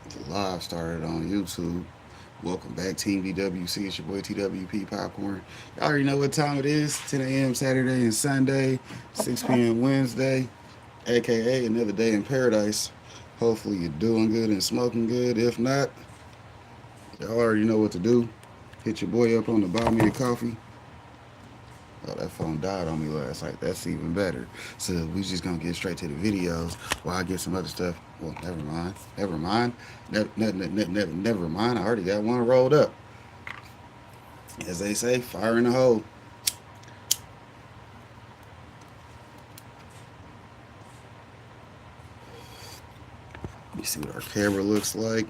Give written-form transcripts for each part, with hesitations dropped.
The live started on YouTube. Welcome back, Team DWC. It's your boy TWP Popcorn. Y'all already know what time it is. 10 a.m. Saturday and Sunday, 6 p.m. Wednesday, aka another day in paradise. Hopefully you're doing good and smoking good. If not, y'all already know what to do. Hit your boy up on the buy me a coffee. Oh, that phone died on me last night. That's even better. So we just gonna get straight to the videos while I get some other stuff. Well, never mind. Never mind. Never mind. I already got one rolled up. As they say, fire in the hole. Let me see what our camera looks like.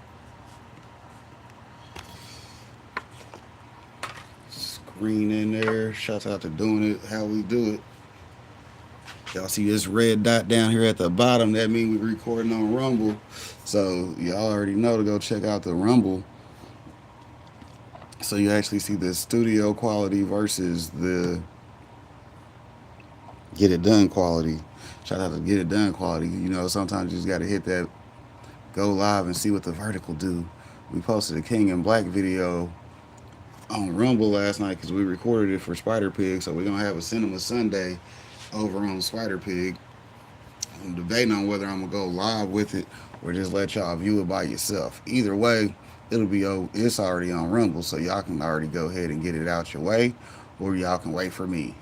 Screen in there. Shouts out to doing it how we do it. Y'all see this red dot down here at the bottom? That means we're recording on Rumble. So y'all already know to go check out the Rumble. So you actually see the studio quality versus the get it done quality. Shout out to get it done quality. You know, sometimes you just got to hit that go live and see what the vertical do. We posted a King in Black video on Rumble last night because we recorded it for Spider Pig. So we're gonna have a Cinema Sunday over on Spider Pig. I'm debating on whether I'm gonna go live with it or just let y'all view it by yourself. Either way, it'll be it's already on Rumble, so y'all can already go ahead and get it out your way, or y'all can wait for me.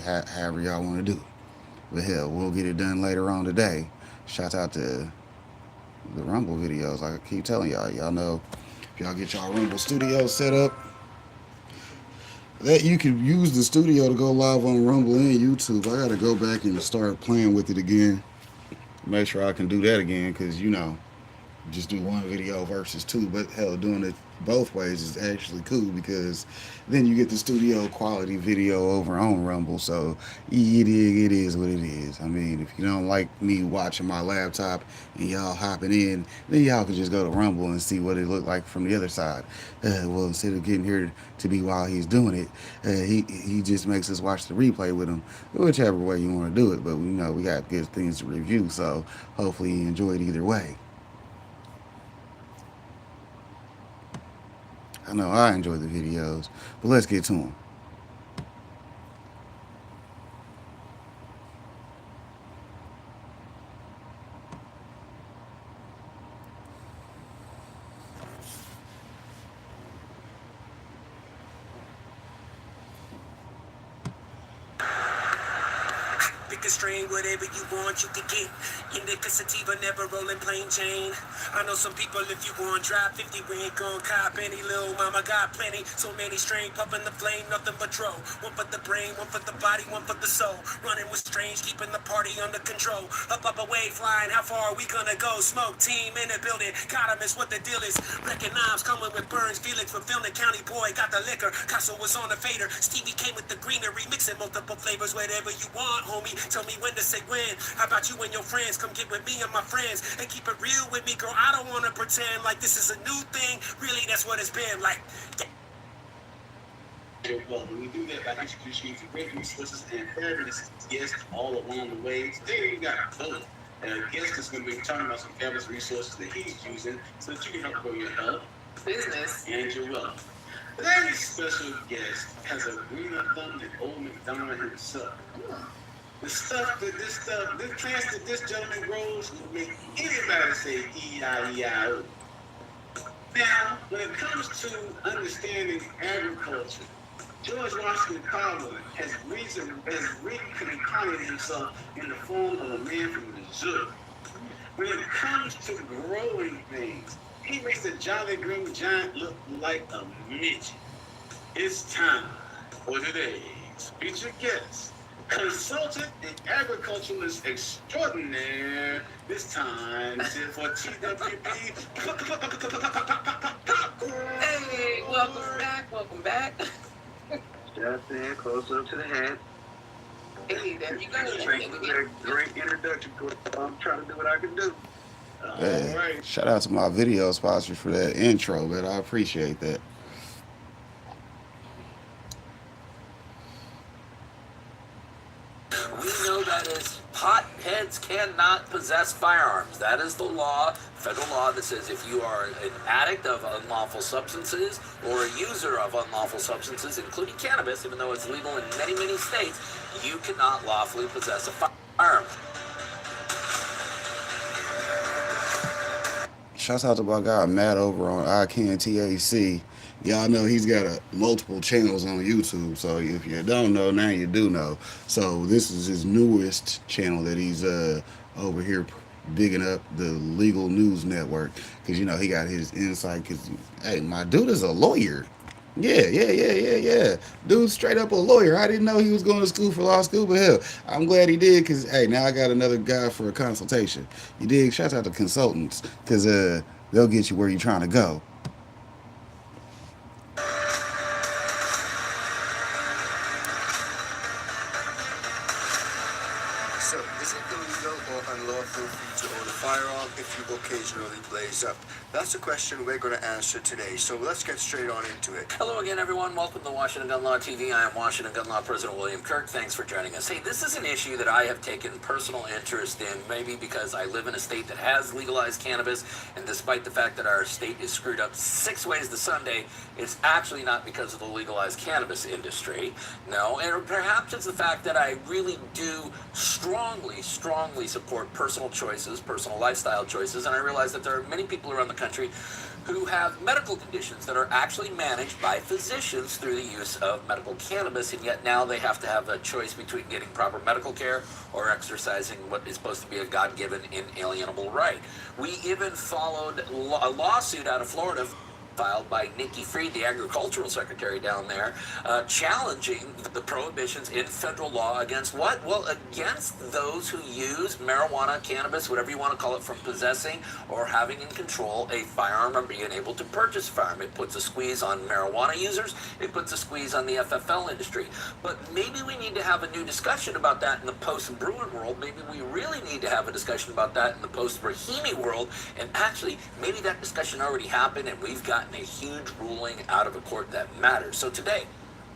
However y'all want to do it. But hell, we'll get it done later on today. Shout out to the Rumble videos. Like I keep telling y'all, y'all know if y'all get y'all Rumble studio set up, that you can use the studio to go live on Rumble and YouTube. I gotta go back and start playing with it again. Make sure I can do that again, because just do one video versus two. But hell, doing it both ways is actually cool because then you get the studio quality video over on Rumble. So it is what it is. I mean, if you don't like me watching my laptop and y'all hopping in, then y'all can just go to Rumble and see what it looked like from the other side. Well, instead of getting here to be while he's doing it, he just makes us watch the replay with him, whichever way you want to do it. But we got good things to review, so hopefully you enjoy it either way. I know I enjoy the videos, but let's get to them. Pick a strain, whatever you want, you can get. Indica sativa, never rolling plain Jane. I know some people, if you want drop 50, we ain't gon' cop any. Little mama got plenty, so many strain, puffin' the flame, nothing but dro. One for the brain, one for the body, one for the soul. Running with strange, keeping the party under control. Up, away, flying, how far are we gonna go? Smoke team in the building, got 'em, is what the deal is. Wrecking knives, coming with Burns, Felix from Filming County boy, got the liquor. Casso was on the fader, Stevie came with the greenery, mixing multiple flavors, whatever you want, homie. Tell me when to say when. How about you and your friends? Come get with me and my friends and keep it real with me, girl. I don't wanna pretend like this is a new thing. Really, that's what it's been like. Well, we do that by introducing you to great resources and fabulous guests all along the way. Today we got a guest that's going to be talking about some fabulous resources that he's using so that you can help grow your health, business, and your wealth. Today's special guest has a greener thumb than old McDonald himself. This plants that this gentleman grows will make anybody say E-I-E-I-O. Now, when it comes to understanding agriculture, George Washington Carver has reincarnated himself in the form of a man from Missouri. When it comes to growing things, he makes the Jolly Green Giant look like a midget. It's time for today's featured guest, consultant and agriculturalist extraordinaire. This time, for TWP. Hey, welcome back. Just in, close up to the head. Hey, there you go. Great introduction. I'm trying to do what I can do. Hey, all right. Shout out to my video sponsors for that intro, man. I appreciate that. We know that is pot heads cannot possess possess firearms. That is the law, federal law, that says if you are an addict of unlawful substances or a user of unlawful substances, including cannabis, even though it's legal in many, many states, you cannot lawfully possess a firearm. Shouts out to my guy Matt over on I Can TAC. Y'all know he's got multiple channels on YouTube, so if you don't know, now you do know. So this is his newest channel that he's over here bigging up, the Legal News Network, because you know he got his insight. Because hey, my dude is a lawyer. Yeah. Dude, straight up a lawyer. I didn't know he was going to school for law school, but hell, I'm glad he did. Cause hey, now I got another guy for a consultation. You dig? Shout out to consultants, cause they'll get you where you're trying to go. So, is it illegal or unlawful for you to own a firearm if you occasionally blaze up? That's a question we're going to answer today, so let's get straight on into it. Hello again, everyone. Welcome to Washington Gun Law TV. I am Washington Gun Law President William Kirk. Thanks for joining us. Hey, this is an issue that I have taken personal interest in, maybe because I live in a state that has legalized cannabis, and despite the fact that our state is screwed up 6 ways to Sunday, it's actually not because of the legalized cannabis industry. No, and perhaps it's the fact that I really do strongly support personal choices, personal lifestyle choices, and I realize that there are many people around the country who have medical conditions that are actually managed by physicians through the use of medical cannabis, and yet now they have to have a choice between getting proper medical care or exercising what is supposed to be a God-given inalienable right. We even followed a lawsuit out of Florida filed by Nikki Fried, the agricultural secretary down there, challenging the prohibitions in federal law against what? Well, against those who use marijuana, cannabis, whatever you want to call it, from possessing or having in control a firearm or being able to purchase a firearm. It puts a squeeze on marijuana users. It puts a squeeze on the FFL industry. But maybe we need to have a new discussion about that in the post-Bruen world. Maybe we really need to have a discussion about that in the post-Rahimi world. And actually, maybe that discussion already happened and we've gotten a huge ruling out of a court that matters. So today,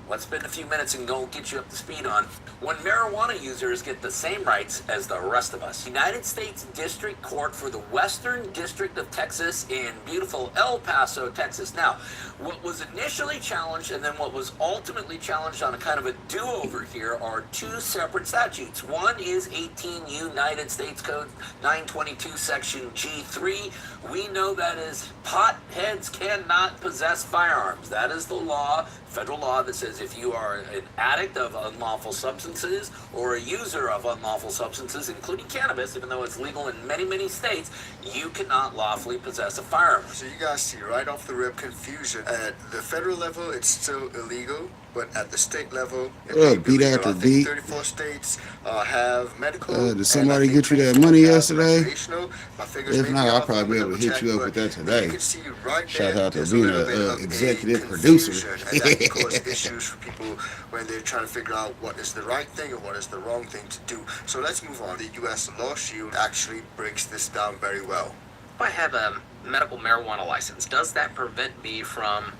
let's spend a few minutes and go get you up to speed on when marijuana users get the same rights as the rest of us. United States District Court for the Western District of Texas in beautiful El Paso, Texas. Now, what was initially challenged and then what was ultimately challenged on a kind of a do-over here are two separate statutes. One is 18 United States Code 922 Section G3. We know that is potheads cannot possess firearms. That is the law, federal law, that says if you are an addict of unlawful substances or a user of unlawful substances, including cannabis, even though it's legal in many, many states, you cannot lawfully possess a firearm. So you guys see right off the rip confusion. At the federal level, it's still illegal, but at the state level, it may be beat legal. after I think beat. 34 states have medical. Did somebody and I think get you that 24 money have yesterday? recreational. My fingers If may be not, I'll off, probably be I'm able to gonna hit you double up with check, that but today. you can see right Shout there, out to there's being little bit a of executive confusion, producer. and that can cause issues for people when they're trying to figure out what is the right thing and what is the wrong thing to do. So let's move on. The U.S. Law Shield actually breaks this down very well. If I have a medical marijuana license, does that prevent me from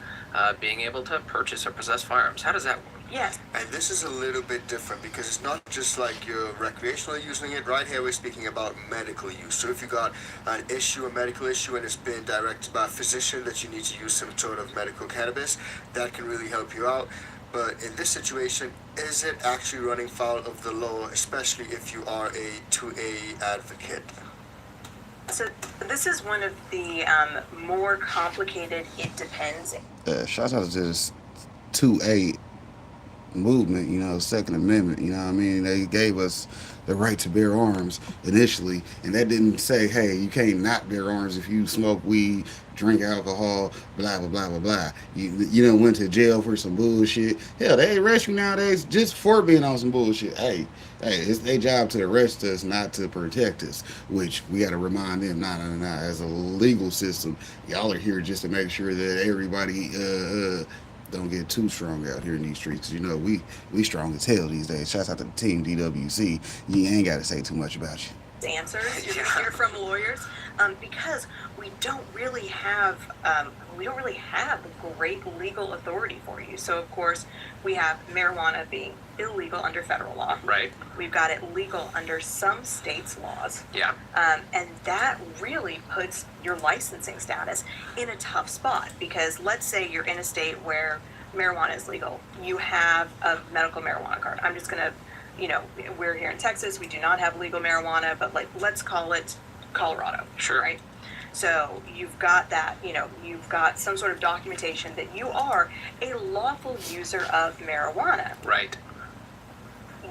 being able to purchase or possess firearms? How does that work? Yes. And this is a little bit different because it's not just like you're recreationally using it. Right here, we're speaking about medical use. So if you got an issue, a medical issue, and it's been directed by a physician that you need to use some sort of medical cannabis, that can really help you out. But in this situation, is it actually running foul of the law, especially if you are a 2A advocate? So this is one of the more complicated, it depends. Shout out to this 2A movement, you know, Second Amendment, you know what I mean? They gave us the right to bear arms initially, and that didn't say, hey, you can't not bear arms if you smoke weed, drink alcohol, blah, blah, blah, blah, blah. You done went to jail for some bullshit. Hell, they arrest you nowadays just for being on some bullshit. Hey, it's their job to arrest us, not to protect us, which we got to remind them, nah, as a legal system, y'all are here just to make sure that everybody don't get too strong out here in these streets. 'Cause you know we strong as hell these days. Shouts out to the team DWC. You ain't got to say too much about you. answers you're Yeah. going to hear from lawyers, because we don't really have great legal authority for you. So of course we have marijuana being illegal under federal law. Right. We've got it legal under some states' laws. Yeah. And that really puts your licensing status in a tough spot, because let's say you're in a state where marijuana is legal. You have a medical marijuana card. I'm just going to, we're here in Texas. We do not have legal marijuana, but let's call it Colorado. Sure. Right? So you've got that, you've got some sort of documentation that you are a lawful user of marijuana. Right.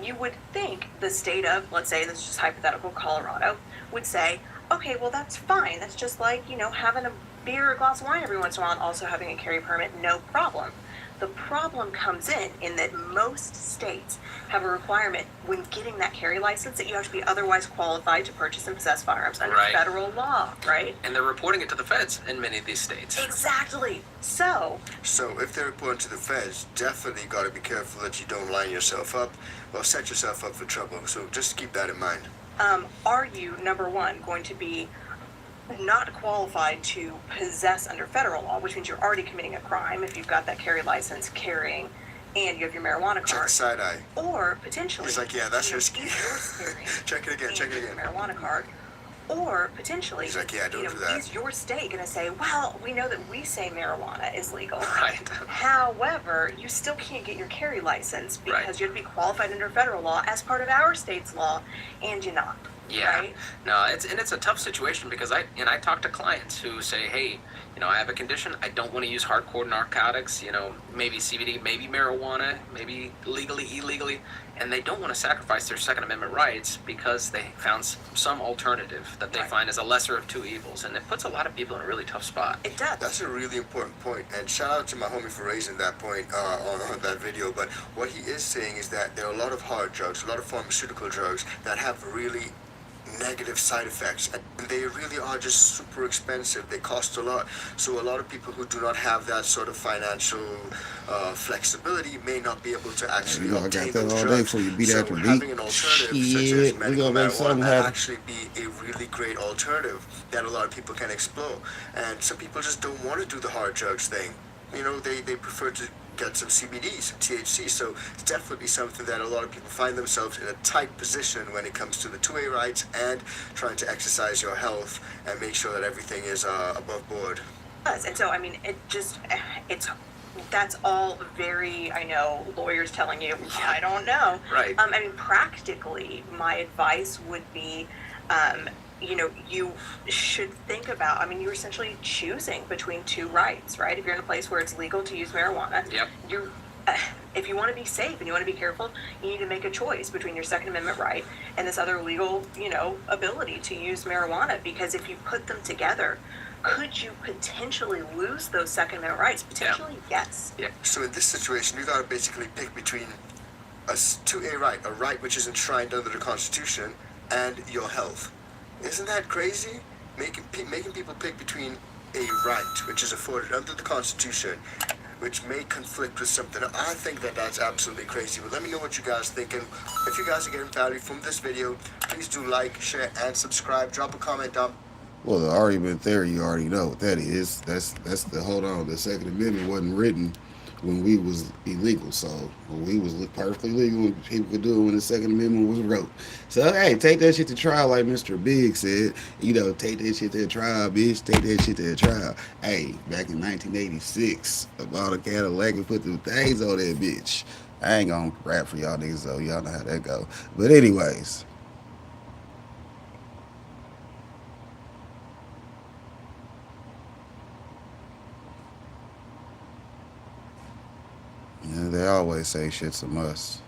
You would think the state of, let's say this is just hypothetical, Colorado, would say, okay, well, that's fine. That's just like, having a beer or a glass of wine every once in a while and also having a carry permit, no problem. The problem comes in that most states have a requirement when getting that carry license that you have to be otherwise qualified to purchase and possess firearms under Right. federal law, right? And they're reporting it to the feds in many of these states. Exactly. So if they're reporting to the feds, definitely got to be careful that you don't line yourself up or set yourself up for trouble. So just keep that in mind. are you, number one, going to be not qualified to possess under federal law, which means you're already committing a crime if you've got that carry license carrying and you have your marijuana Check card, the side eye. or potentially He's like, yeah, that's risky. is your steering Check it again, and check it your again. marijuana card, or potentially, He's like, yeah, don't do that. is your state going to say, well, we know that we say marijuana is legal. Right. However, you still can't get your carry license because Right. you have to be qualified under federal law as part of our state's law, and you're not. Yeah. Right? No, it's a tough situation because I talk to clients who say, hey, I have a condition. I don't want to use hardcore narcotics. Maybe CBD, maybe marijuana, maybe legally, illegally, and they don't want to sacrifice their Second Amendment rights because they found some alternative that they Right. find is a lesser of two evils, and it puts a lot of people in a really tough spot. It does. That's a really important point, and shout out to my homie for raising that point on that video. But what he is saying is that there are a lot of hard drugs, a lot of pharmaceutical drugs that have really negative side effects, and they really are just super expensive. They cost a lot, so a lot of people who do not have that sort of financial flexibility may not be able to actually I got obtain that those all day drugs. before you beat So out the beat. having an alternative such Shit, as we medical gonna make marijuana something may happen. actually be a really great alternative that a lot of people can explore, and some people just don't want to do the hard drugs thing. They prefer to get some CBD, some THC, so it's definitely something that a lot of people find themselves in a tight position when it comes to the 2A rights and trying to exercise your health and make sure that everything is above board. Does. And so, that's all very, I know, lawyers telling you, I don't know. Right. Practically, my advice would be, you should think about, you're essentially choosing between two rights, right? If you're in a place where it's legal to use marijuana, Yep. if you want to be safe and you want to be careful, you need to make a choice between your Second Amendment right and this other legal, ability to use marijuana. Because if you put them together, could you potentially lose those Second Amendment rights? Potentially, yes. Yeah. So in this situation, you got to basically pick between a 2A right, a right which is enshrined under the Constitution, and your health. Isn't that crazy? Making people pick between a right which is afforded under the Constitution, which may conflict with something. I think that that's absolutely crazy. But let me know what you guys think. And if you guys are getting value from this video, please do like, share, and subscribe. Drop a comment down. Well, the argument theory, you already know what that is. That's the hold on. The Second Amendment wasn't written when we was illegal. So when we was perfectly legal, when people could do it when the Second Amendment was wrote. So hey, take that shit to trial, like Mr. Big said. Take that shit to trial, bitch. Take that shit to trial. Hey, back in 1986, I bought a Cadillac and put the things on that bitch. I ain't gonna rap for y'all niggas though. Y'all know how that go. But anyways. Yeah, they always say shit's a must.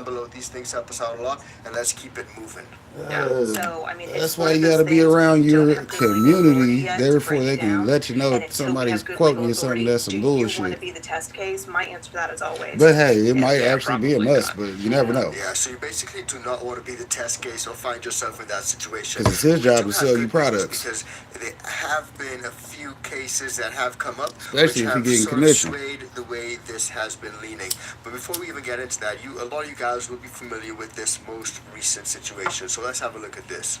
Below. These things help us out a lot, and let's keep it moving. So, it's That's one why of you those got to be things around we don't your have good legal community, authority yet to therefore break they can down. let you know And if until we somebody's have good quoting legal you something authority, that's some do you want bullshit. to be the test case? My answer to that is always. But hey, it might yeah, actually be a probably must, not. but you never know. Yeah, so you basically do not want to be the test case or find yourself in that situation. 'Cause it's his job We to do sell have you good news products. Because there have been a few cases that have come up, Especially if which you're have getting sort commission. of swayed the way this has been leaning. But before we even get into that, a lot of you guys guys will be familiar with this most recent situation. So let's have a look at this.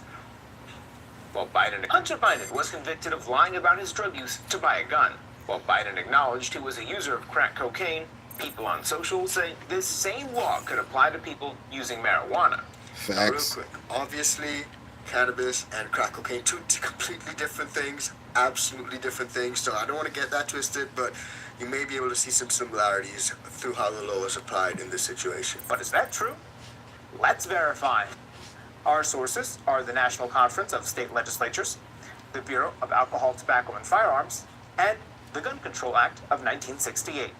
While Hunter Biden was convicted of lying about his drug use to buy a gun. While Biden acknowledged he was a user of crack cocaine, people on social say this same law could apply to people using marijuana. Now, real Facts. quick, obviously, cannabis and crack cocaine, two completely different things, absolutely different things. So I don't want to get that twisted, but you may be able to see some similarities through how the law is applied in this situation. But is that true? Let's verify. Our sources are the National Conference of State Legislatures, the Bureau of Alcohol, Tobacco, and Firearms, and the Gun Control Act of 1968.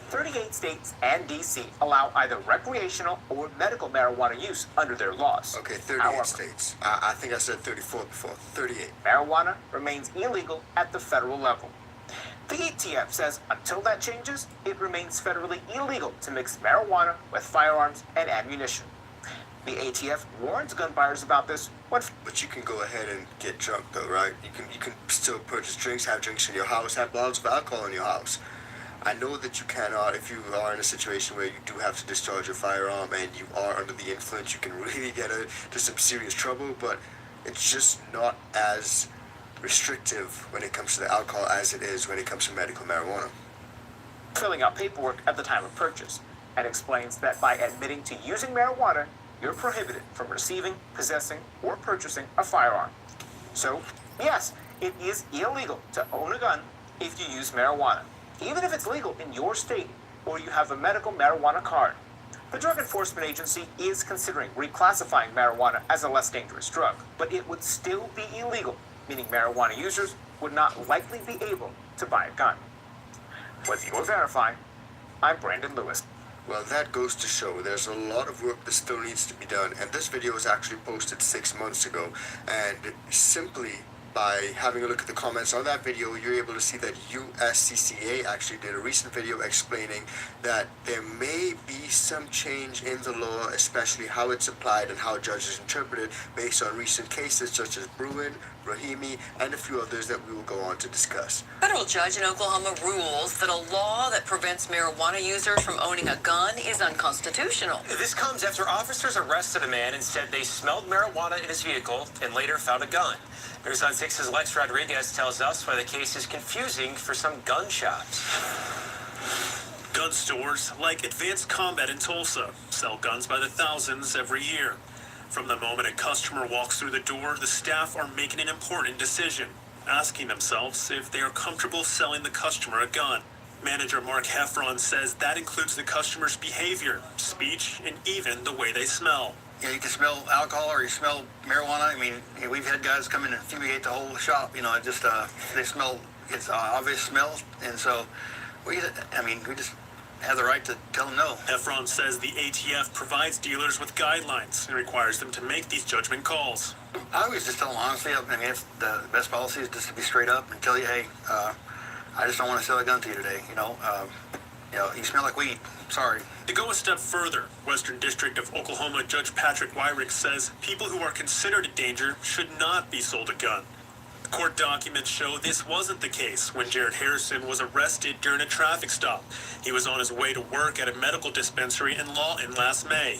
38 states and D.C. allow either recreational or medical marijuana use under their laws. Okay, 38 However, states. I think I said 34 before. 38. marijuana remains illegal at the federal level. The ATF says until that changes, it remains federally illegal to mix marijuana with firearms and ammunition. The ATF warns gun buyers about this when... But you can go ahead and get drunk though, right? You can still purchase drinks, have drinks in your house, have bottles of alcohol in your house. I know that you cannot, if you are in a situation where you do have to discharge your firearm and you are under the influence, you can really get into some serious trouble, but it's just not as restrictive when it comes to the alcohol as it is when it comes to medical marijuana. filling out paperwork at the time of purchase, and explains that by admitting to using marijuana, you're prohibited from receiving, possessing, or purchasing a firearm. So, yes, it is illegal to own a gun if you use marijuana, even if it's legal in your state or you have a medical marijuana card. The Drug Enforcement Agency is considering reclassifying marijuana as a less dangerous drug, but it would still be illegal, meaning marijuana users would not likely be able to buy a gun. With your verifying, I'm Brandon Lewis. Well, that goes to show there's a lot of work that still needs to be done, and this video was actually posted 6 months ago, and simply by having a look at the comments on that video, you're able to see that USCCA actually did a recent video explaining that there may be some change in the law, especially how it's applied and how judges interpret it based on recent cases such as Bruin, Rahimi, and a few others that we will go on to discuss. A federal judge in Oklahoma rules that a law that prevents marijuana users from owning a gun is unconstitutional. This comes after officers arrested a man and said they smelled marijuana in his vehicle and later found a gun. News on 6's Lex Rodriguez tells us why the case is confusing for some gun shops. Gun stores like Advanced Combat in Tulsa sell guns by the thousands every year. From the moment a customer walks through the door, the staff are making an important decision, asking themselves if they are comfortable selling the customer a gun. Manager Mark Heffron says that includes the customer's behavior, speech, and even the way they smell. You know, you can smell alcohol or you smell marijuana. I mean, we've had guys come in and fumigate the whole shop. You know, it just they smell. It's obvious smells, and so we just have the right to tell them no. Heffron says the ATF provides dealers with guidelines and requires them to make these judgment calls. I always just tell them honestly. I mean, if the best policy is just to be straight up and tell you, hey, I just don't want to sell a gun to you today. You know, you smell like weed. Sorry. To go a step further, Western District of Oklahoma Judge Patrick Wyrick says people who are considered a danger should not be sold a gun. Court documents show this wasn't the case when Jared Harrison was arrested during a traffic stop. He was on his way to work at a medical dispensary in Lawton last May.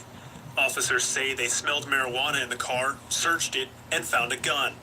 Officers say they smelled marijuana in the car, searched it, and found a gun.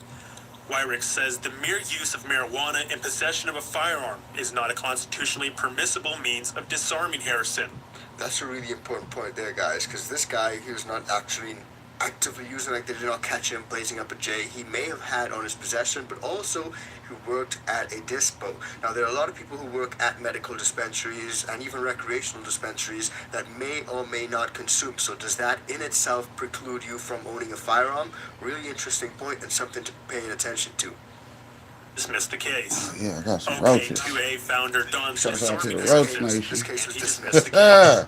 Wyrick says the mere use of marijuana in possession of a firearm is not a constitutionally permissible means of disarming Harrison. That's a really important point there, guys, because this guy, he was not actually actively using, like they did not catch him blazing up a J. He may have had on his possession, but also he worked at a dispo. Now, there are a lot of people who work at medical dispensaries and even recreational dispensaries that may or may not consume. So does that in itself preclude you from owning a firearm? Really interesting point and something to pay attention to. Dismissed the case. Yeah, I got some roaches. OK2A founder Don Shout out to the Spencer Roach This Nation. case was dismissed. dismissed the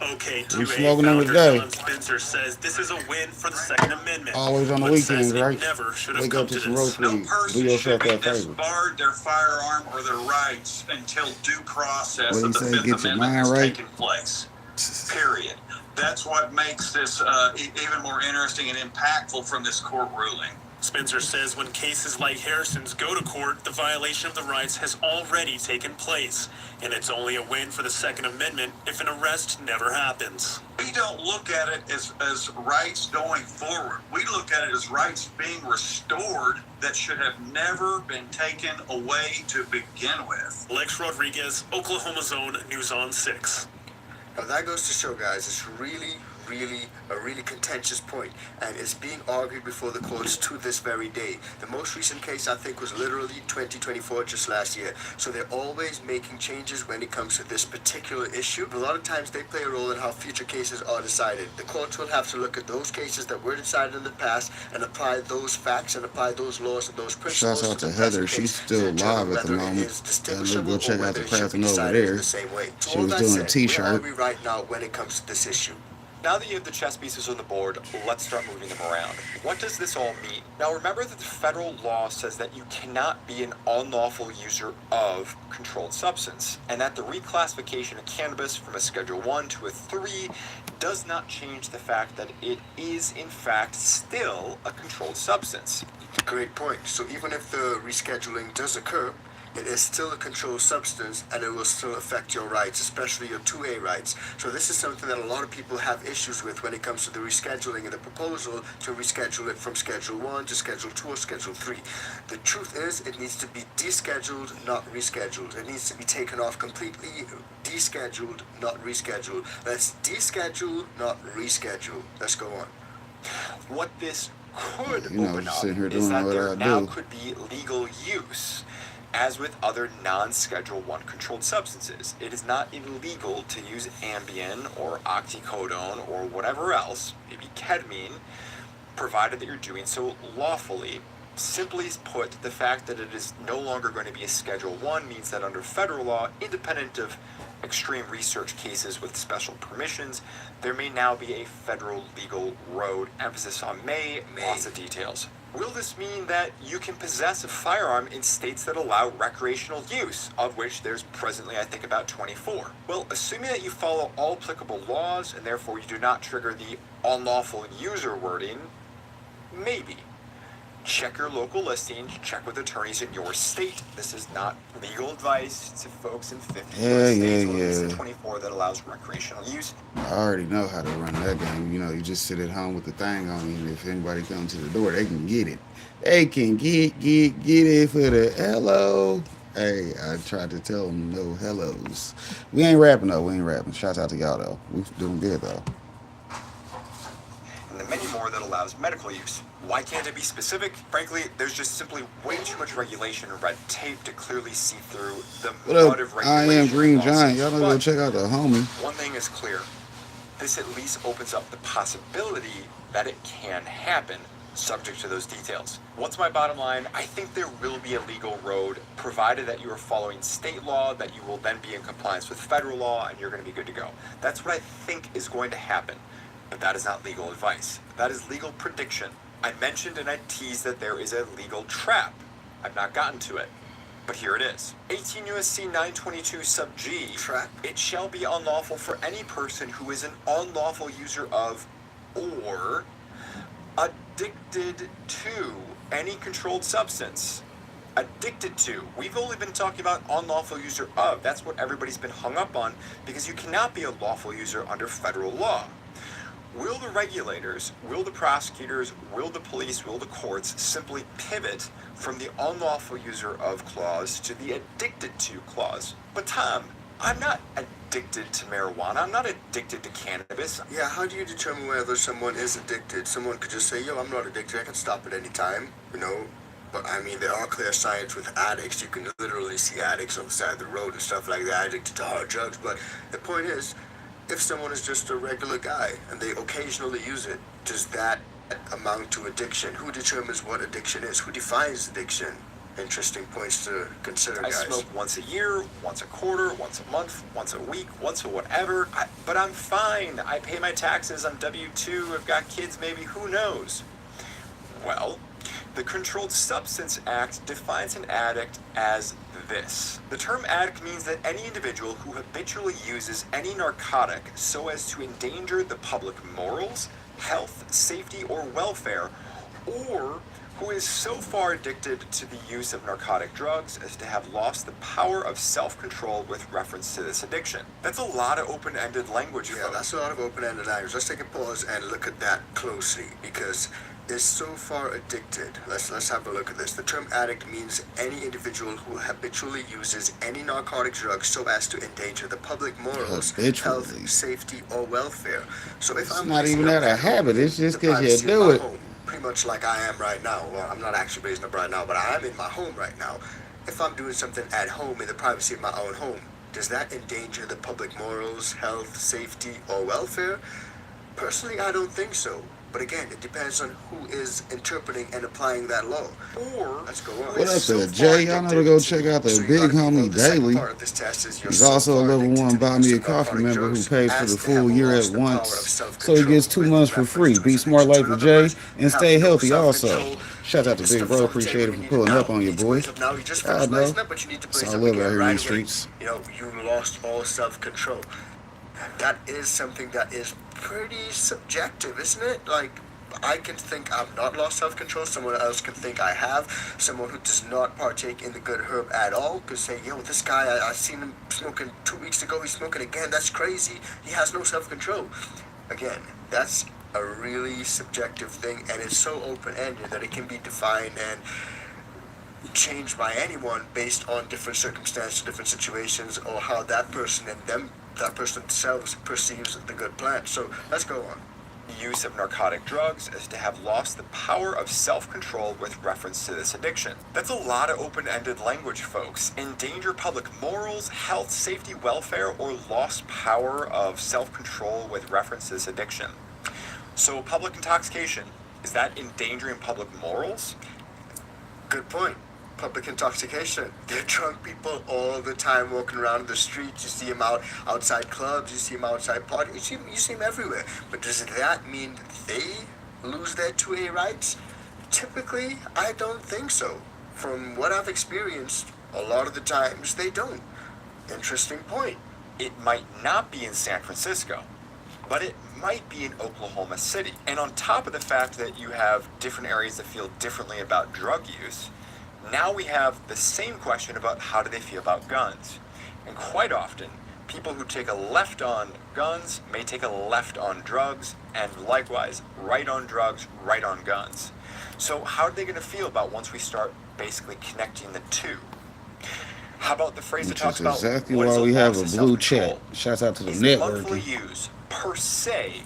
Ah, OK2A We smoking them founder today. Don Spencer says this is a win for the Second Amendment. always on the but weekends, says it right? never should have Wake come up to to some this. roast No meat. Do person should yourself be that favor. disbarred their firearm or their rights until due process What of do the you say? Fifth Get your Amendment mind has right? taken place. Period. That's what makes this even more interesting and impactful from this court ruling. Spencer says when cases like Harrison's go to court, the violation of the rights has already taken place, and it's only a win for the Second Amendment if an arrest never happens. We don't look at it as rights going forward. We look at it as rights being restored that should have never been taken away to begin with. Lex Rodriguez, Oklahoma Zone, News on 6. Now that goes to show, guys, it's really a really contentious point, and it's being argued before the courts to this very day. The most recent case, I think, was literally 2024, just last year. So they're always making changes when it comes to this particular issue. A lot of times they play a role in how future cases are decided. The courts will have to look at those cases that were decided in the past and apply those facts and apply those laws and those principles. Shouts out to Heather. She's still live at the moment. Go check out the crafting over there. She was doing a t-shirt. Where are we right now when it comes to this issue? Now that you have the chess pieces on the board, let's start moving them around. What does this all mean? Now remember that the federal law says that you cannot be an unlawful user of controlled substance, and that the reclassification of cannabis from a Schedule 1 to a 3 does not change the fact that it is in fact still a controlled substance. Great point. So even if the rescheduling does occur, it is still a controlled substance and it will still affect your rights, especially your 2A rights. So this is something that a lot of people have issues with when it comes to the rescheduling and the proposal to reschedule it from Schedule 1 to Schedule 2 or Schedule 3. The truth is it needs to be descheduled, not rescheduled. It needs to be taken off completely, descheduled, not rescheduled. Let's deschedule, not reschedule. Let's go on. What this could You know, open up sitting here is doing that what there I now do. could be legal use. As with other non-Schedule 1 controlled substances, it is not illegal to use Ambien or oxycodone or whatever else, maybe ketamine, provided that you're doing so lawfully. Simply put, the fact that it is no longer going to be a Schedule 1 means that under federal law, independent of extreme research cases with special permissions, there may now be a federal legal road. Emphasis on may. Lots of details. Will this mean that you can possess a firearm in states that allow recreational use, of which there's presently, I think, about 24? Well, assuming that you follow all applicable laws and therefore you do not trigger the unlawful user wording, maybe. Check your local listings, check with attorneys in your state. This is not legal advice to folks in 50 states, or at least the 24 that allows recreational use. I already know how to run that game. You know, you just sit at home with the thing on you, and if anybody comes to the door, they can get it. They can get it for the hello. Hey, I tried to tell them no hellos. We ain't rapping though. We ain't rapping. Shouts out to y'all though. We doing good though. And then many more that allows medical use. Why can't it be specific? Frankly, there's just simply way too much regulation and red tape to clearly see through the mud of regulation. I am Green Giant. Y'all don't go check out the homie. One thing is clear. This at least opens up the possibility that it can happen, subject to those details. What's my bottom line? I think there will be a legal road, provided that you are following state law, that you will then be in compliance with federal law, and you're going to be good to go. That's what I think is going to happen. But that is not legal advice. That is legal prediction. I mentioned and I teased that there is a legal trap. I've not gotten to it, but here it is. 18 U.S.C. 922 sub G. Trap. It shall be unlawful for any person who is an unlawful user of or addicted to any controlled substance. Addicted to. We've only been talking about unlawful user of. That's what everybody's been hung up on, because you cannot be a lawful user under federal law. Will the regulators, will the prosecutors, will the police, will the courts simply pivot from the unlawful user of clause to the addicted to clause? But Tom, I'm not addicted to marijuana. I'm not addicted to cannabis. Yeah, how do you determine whether someone is addicted? Someone could just say, yo, I'm not addicted. I can stop at any time, you know? But I mean, there are clear signs with addicts. You can literally see addicts on the side of the road and stuff like that, addicted to hard drugs. But the point is, if someone is just a regular guy and they occasionally use it, does that amount to addiction? Who determines what addiction is? Who defines addiction? Interesting points to consider, guys. I smoke once a year, once a quarter, once a month, once a week, once a whatever. But I'm fine. I pay my taxes. I'm W-2. I've got kids, maybe. Who knows? Well, The Controlled Substance Act defines an addict as this. The term addict means that any individual who habitually uses any narcotic so as to endanger the public morals, health, safety, or welfare, or who is so far addicted to the use of narcotic drugs as to have lost the power of self-control with reference to this addiction. That's a lot of open-ended language, Yeah, folks. that's a lot of open-ended language. Let's take a pause and look at that closely, because is so far addicted. Let's have a look at this. The term addict means any individual who habitually uses any narcotic drug so as to endanger the public morals, health, safety, or welfare. So if I'm not raising even up that a at home habit. in It's just the 'cause you privacy of do my it. home, pretty much like I am right now. Well, I'm not actually raising up right now, but I am in my home right now. If I'm doing something at home in the privacy of my own home, does that endanger the public morals, health, safety, or welfare? Personally, I don't think so. But again, it depends on who is interpreting and applying that law. Or, let's go on. What up there, Jay? Y'all know to go check out the Big Homie Daily. He's also a level 1 Buy Me a Coffee member who pays for the full year at once. So he gets 2 months for free. Be smart like the Jay and stay healthy also. Shout out to Big Bro. Appreciate it for pulling up on your boy. I know. It's all love out here in the streets. You know, you lost all self-control. That is something that is pretty subjective, isn't it? Like, I can think I've not lost self-control. Someone else can think I have. Someone who does not partake in the good herb at all could say, yo, this guy, I seen him smoking 2 weeks ago. He's smoking again. That's crazy. He has no self-control. Again, that's a really subjective thing, and it's so open-ended that it can be defined and changed by anyone based on different circumstances, different situations, or how that person and that person themselves perceives the good plant. So let's go on. Use of narcotic drugs as to have lost the power of self-control with reference to this addiction. That's a lot of open-ended language, folks. Endanger public morals, health, safety, welfare, or lost power of self-control with reference to this addiction. So public intoxication, is that endangering public morals? Good point. Public intoxication. There are drunk people all the time walking around the streets. You see them outside clubs. You see them outside parties. You see them everywhere. But does that mean they lose their 2A rights? Typically, I don't think so. From what I've experienced, a lot of the times they don't. Interesting point. It might not be in San Francisco, but it might be in Oklahoma City. And on top of the fact that you have different areas that feel differently about drug use, now we have the same question about how do they feel about guns. And quite often, people who take a left on guns may take a left on drugs, and likewise, right on drugs, right on guns. So how are they going to feel about once we start basically connecting the two? How about the phrase that talks about exactly what is why we a have loss a of blue self-control? chat. Shouts out to the Is networking. monthly use per se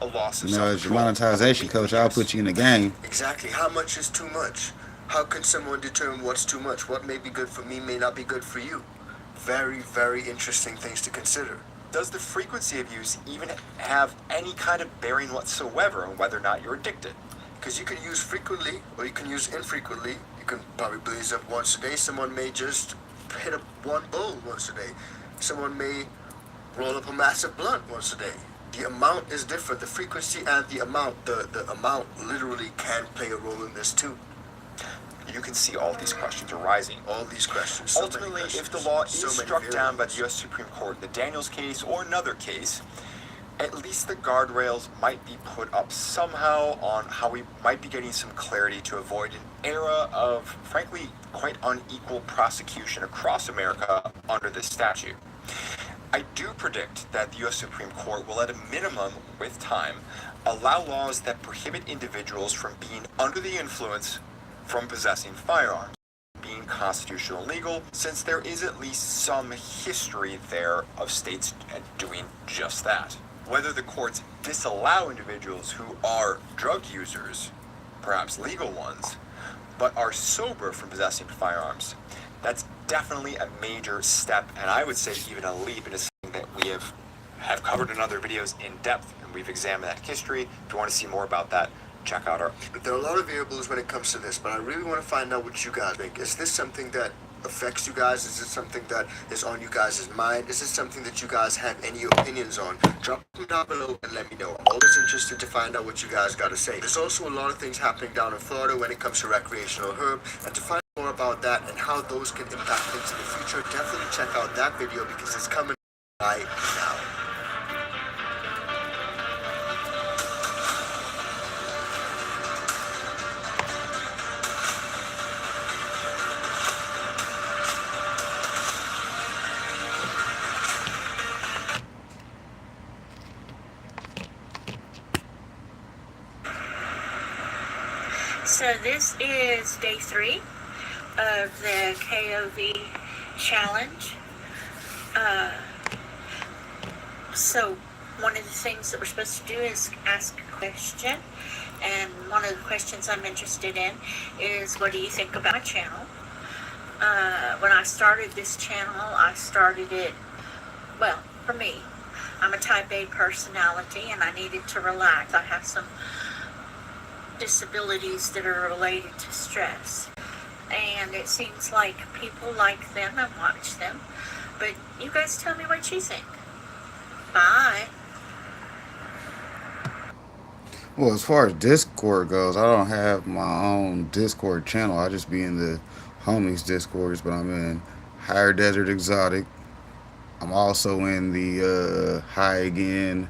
a loss of You know, as your self-control? monetization coach, I'll put you in the game. Exactly. How much is too much? How can someone determine what's too much? What may be good for me may not be good for you. Very, very interesting things to consider. Does the frequency of use even have any kind of bearing whatsoever on whether or not you're addicted? Because you can use frequently or you can use infrequently. You can probably blaze up once a day. Someone may just hit up one bowl once a day. Someone may roll up a massive blunt once a day. The amount is different. The frequency and the amount, the amount literally can play a role in this too. You can see all these questions arising. All these questions. So Ultimately, many if the questions, law is so many struck down by the variables. U.S. Supreme Court in the Daniels case or another case, at least the guardrails might be put up somehow on how we might be getting some clarity to avoid an era of, frankly, quite unequal prosecution across America under this statute. I do predict that the U.S. Supreme Court will, at a minimum, with time, allow laws that prohibit individuals from being under the influence from possessing firearms being constitutional and legal, since there is at least some history there of states doing just that. Whether the courts disallow individuals who are drug users, perhaps legal ones, but are sober from possessing firearms, that's definitely a major step, and I would say even a leap into something that we have covered in other videos in depth, and we've examined that history. If you want to see more about that, check out our... There are a lot of variables when it comes to this, but I really want to find out what you guys think. Is this something that affects you guys? Is it something that is on you guys' mind? Is it something that you guys have any opinions on? Drop them down below and let me know. I'm always interested to find out what you guys got to say. There's also a lot of things happening down in Florida when it comes to recreational herb, and to find out more about that and how those can impact things in the future, definitely check out that video because it's coming right now. So this is day 3 of the KOV challenge. So one of the things that we're supposed to do is ask a question, and one of the questions I'm interested in is, what do you think about my channel? When I started this channel, I started it, well, for me, I'm a type A personality and I needed to relax. I have some disabilities that are related to stress, and it seems like people like them and watch them, but you guys tell me what you think. Bye. Well, as far as Discord goes, I don't have my own Discord channel. I just be in the homies Discords, but I'm in Higher Desert Exotic. I'm also in the High Again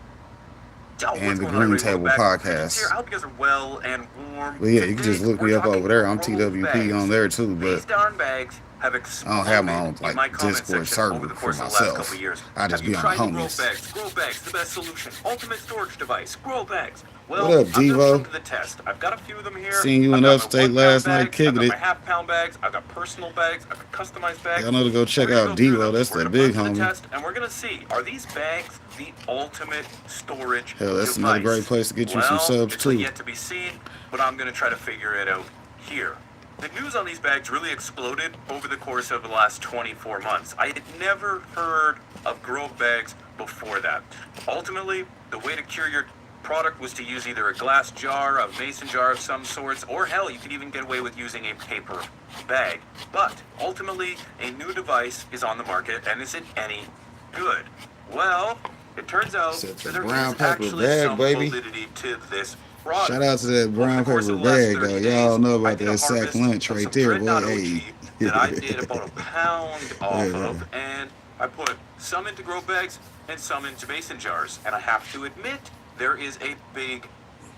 and the Green Table podcast. I hope you guys are well and warm. But yeah, you can just look me up over there. I'm TWP on there too, but These darn bags have I don't have my own like Discord server for myself. I just be on the homies. Grow bags, the best solution. Ultimate storage device. Grow bags. Well, What up, I'm gonna Devo? put them to the test. I've got a few of them here. Seen you I've in got my Upstate 1 last pound night bags, kicking I've got it. my half-pound bags. I've got personal bags. I've got customized bags. Y'all know to go check out Devo. That's We're that gonna big put them to the homie. test, and we're gonna see, are these bags the ultimate storage Hell, that's device? another great place to get you some subs It's too. yet to be seen, but I'm gonna try to figure it out here. The news on these bags really exploded over the course of the last 24 months. I had never heard of grow bags before that. Ultimately, the way to cure your product was to use either a glass jar, a mason jar of some sorts, or hell, you could even get away with using a paper bag. But ultimately, a new device is on the market, and is it any good? Well, it turns out Except that the there brown is paper actually bag, some baby. validity to this product. Shout out to that brown paper bag though. Y'all know about that sack lunch right there, boy. Hey. That I did about a pound off Yeah. of, and I put some into grow bags and some into mason jars. And I have to admit, there is a big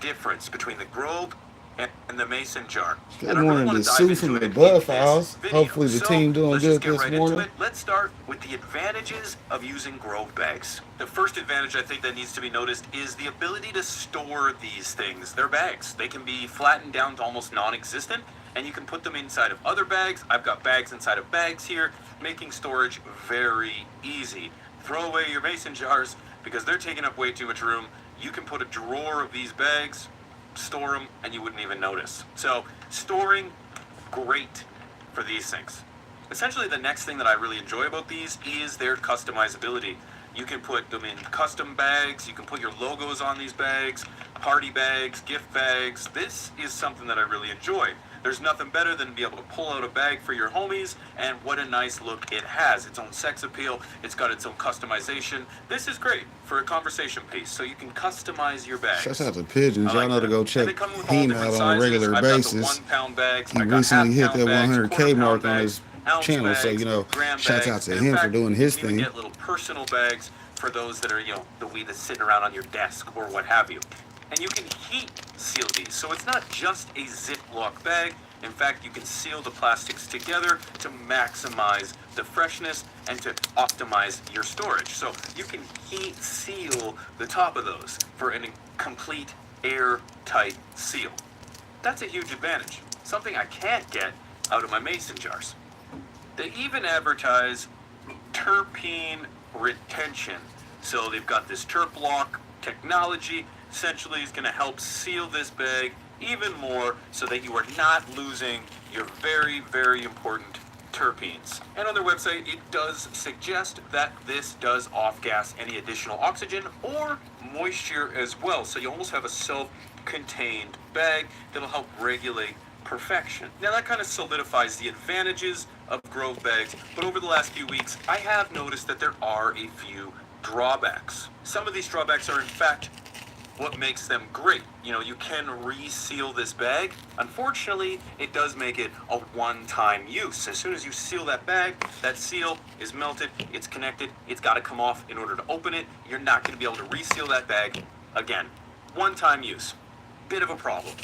difference between the grow and the mason jar. Good And I really morning want to to dive Sue into from it the in Buff this House. video. Hopefully the So, team doing let's good just get this right morning. into it. Let's start with the advantages of using grow bags. The first advantage I think that needs to be noticed is the ability to store these things. They're bags. They can be flattened down to almost non-existent, and you can put them inside of other bags. I've got bags inside of bags here, making storage very easy. Throw away your mason jars because they're taking up way too much room. You can put a drawer of these bags, store them, and you wouldn't even notice. So storing, great for these things. Essentially, the next thing that I really enjoy about these is their customizability. You can put them in custom bags, you can put your logos on these bags, party bags, gift bags. This is something that I really enjoy. There's nothing better than to be able to pull out a bag for your homies, and what a nice look it has. Its own sex appeal, it's got its own customization. This is great for a conversation piece, so you can customize your bags. Shouts out to Pigeons. Y'all know to go check him out on a sizes. regular I've got the basis. 1 pound bags, He I got recently hit half-pound that bags, 100K quarter-pound mark on bags, his ounce channel, so bags, you know, gram shouts bags, out to and in him for fact, doing his you can even thing. get little personal bags for those that are, you know, the weed that's sitting around on your desk or what have you. And you can heat seal these, so it's not just a Ziploc bag. In fact, you can seal the plastics together to maximize the freshness and to optimize your storage. So you can heat seal the top of those for a complete airtight seal. That's a huge advantage, something I can't get out of my mason jars. They even advertise terpene retention. So they've got this terp lock technology, essentially is going to help seal this bag even more so that you are not losing your very, very important terpenes. And on their website, it does suggest that this does off-gas any additional oxygen or moisture as well. So you almost have a self-contained bag that'll help regulate perfection. Now that kind of solidifies the advantages of Grove bags, but over the last few weeks, I have noticed that there are a few drawbacks. Some of these drawbacks are in fact what makes them great. You know, you can reseal this bag. Unfortunately, it does make it a one-time use. As soon as you seal that bag, that seal is melted, it's connected, it's got to come off in order to open it. You're not going to be able to reseal that bag again. One-time use. Bit of a problem.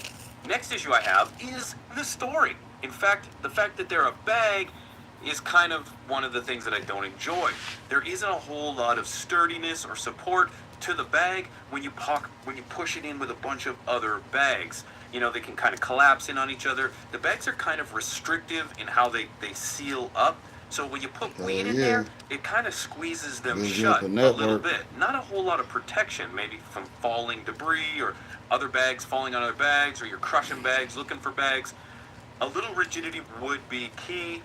Next issue I have is the storing. In fact, the fact that they're a bag is kind of one of the things that I don't enjoy. There isn't a whole lot of sturdiness or support to the bag when you push it in with a bunch of other bags. You know, they can kind of collapse in on each other. The bags are kind of restrictive in how they seal up. So when you put weed in there, it kind of squeezes them shut a little bit. Not a whole lot of protection, maybe from falling debris or other bags falling on other bags, or you're crushing bags, looking for bags. A little rigidity would be key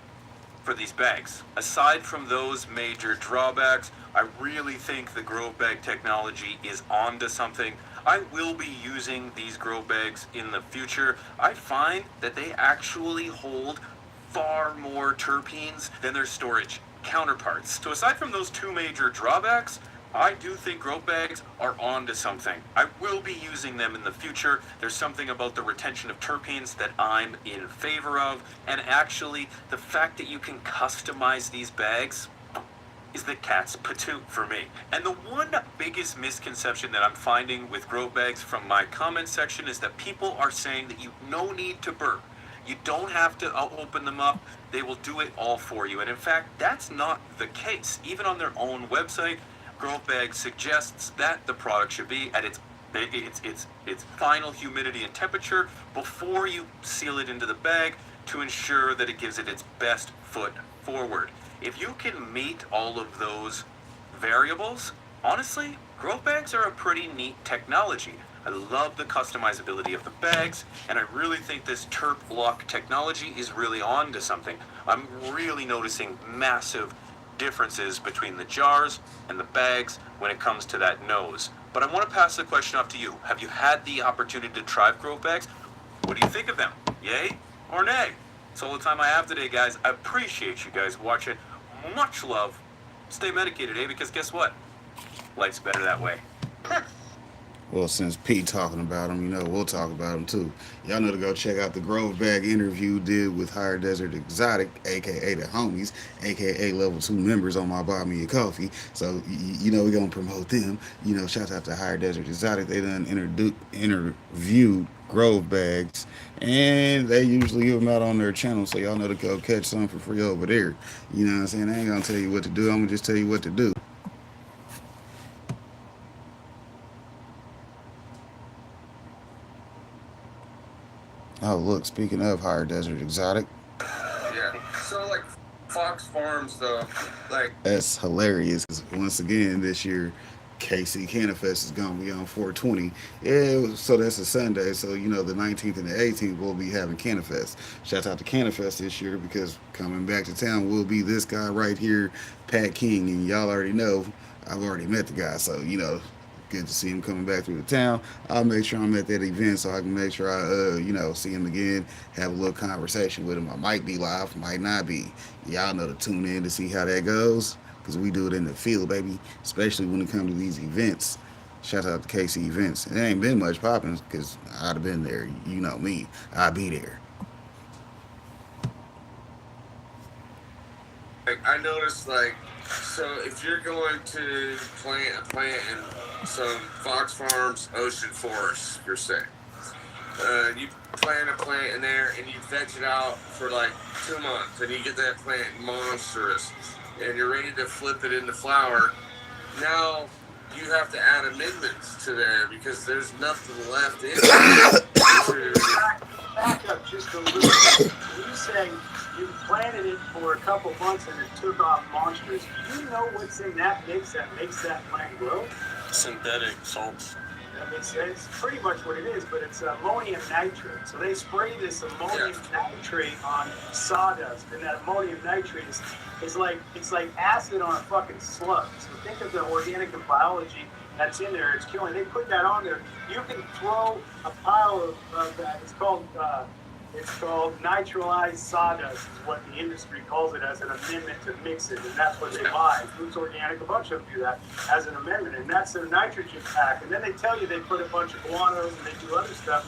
for these bags. Aside from those major drawbacks, I really think the Grove bag technology is onto something. I will be using these Grove bags in the future. I find that they actually hold far more terpenes than their storage counterparts. So aside from those two major drawbacks, I do think Grove bags are onto something. I will be using them in the future. There's something about the retention of terpenes that I'm in favor of. And actually, the fact that you can customize these bags is the cat's patoot for me. And the one biggest misconception that I'm finding with Grove bags from my comment section is that people are saying that you no need to burp. You don't have to open them up. They will do it all for you. And in fact, that's not the case. Even on their own website, Grove Bag suggests that the product should be at its final humidity and temperature before you seal it into the bag to ensure that it gives it its best foot forward. If you can meet all of those variables, honestly, Grove bags are a pretty neat technology. I love the customizability of the bags, and I really think this terp lock technology is really on to something. I'm really noticing massive differences between the jars and the bags when it comes to that nose. But I want to pass the question off to you. Have you had the opportunity to try Grove bags? What do you think of them? Yay or nay? That's all the time I have today, guys. I appreciate you guys watching. Much love. Stay medicated, eh? Because guess what? Life's better that way. Well, since Pete talking about them, you know, we'll talk about them too. Y'all know to go check out the Grove Bag interview did with Higher Desert Exotic, aka the homies, aka level 2 members on my Buy Me a Coffee. So, you know, we're going to promote them. You know, shout out to Higher Desert Exotic. They done interviewed Grove Bags, and they usually give them out on their channel. So y'all know to go catch some for free over there. You know what I'm saying? I ain't going to tell you what to do. I'm going to just tell you what to do. Oh, look, speaking of Higher Desert Exotic. Yeah. So, like, Fox Farms, though, like... That's hilarious. Once again, this year, KC Canafest is going to be on 420. Yeah, so that's a Sunday. So, you know, the 19th and the 18th, we'll be having Canafest. Shout out to Canafest this year, because coming back to town will be this guy right here, Pat King. And y'all already know, I've already met the guy. So, you know, good to see him coming back through the town. I'll make sure I'm at that event so I can make sure I, you know, see him again, have a little conversation with him. I might be live, might not be. Y'all know to tune in to see how that goes, because we do it in the field, baby, especially when it comes to these events. Shout out to KC Events. It ain't been much popping, because I'd have been there. You know me. I'd be there. Like, I noticed, like, so if you're going to plant a plant in some Fox Farms Ocean Forest, per se, you plant a plant in there and you fetch it out for like 2 months and you get that plant monstrous and you're ready to flip it into flower. Now you have to add amendments to there because there's nothing left in it. Back up just a little bit. You say you planted it for a couple months and it took off monstrous. Do you know what's in that mix that makes that plant grow? Synthetic salts. It's pretty much what it is, but it's ammonium nitrate. So they spray this ammonium nitrate on sawdust, and that ammonium nitrate is like, it's like acid on a fucking slug. So think of the organic and biology that's in there. It's killing. They put that on there. You can throw a pile of that. It's called nitralized sawdust, is what the industry calls it, as an amendment to mix it, and that's what they buy. Foods Organic, a bunch of them do that as an amendment, and that's their nitrogen pack. And then they tell you they put a bunch of guanos and they do other stuff.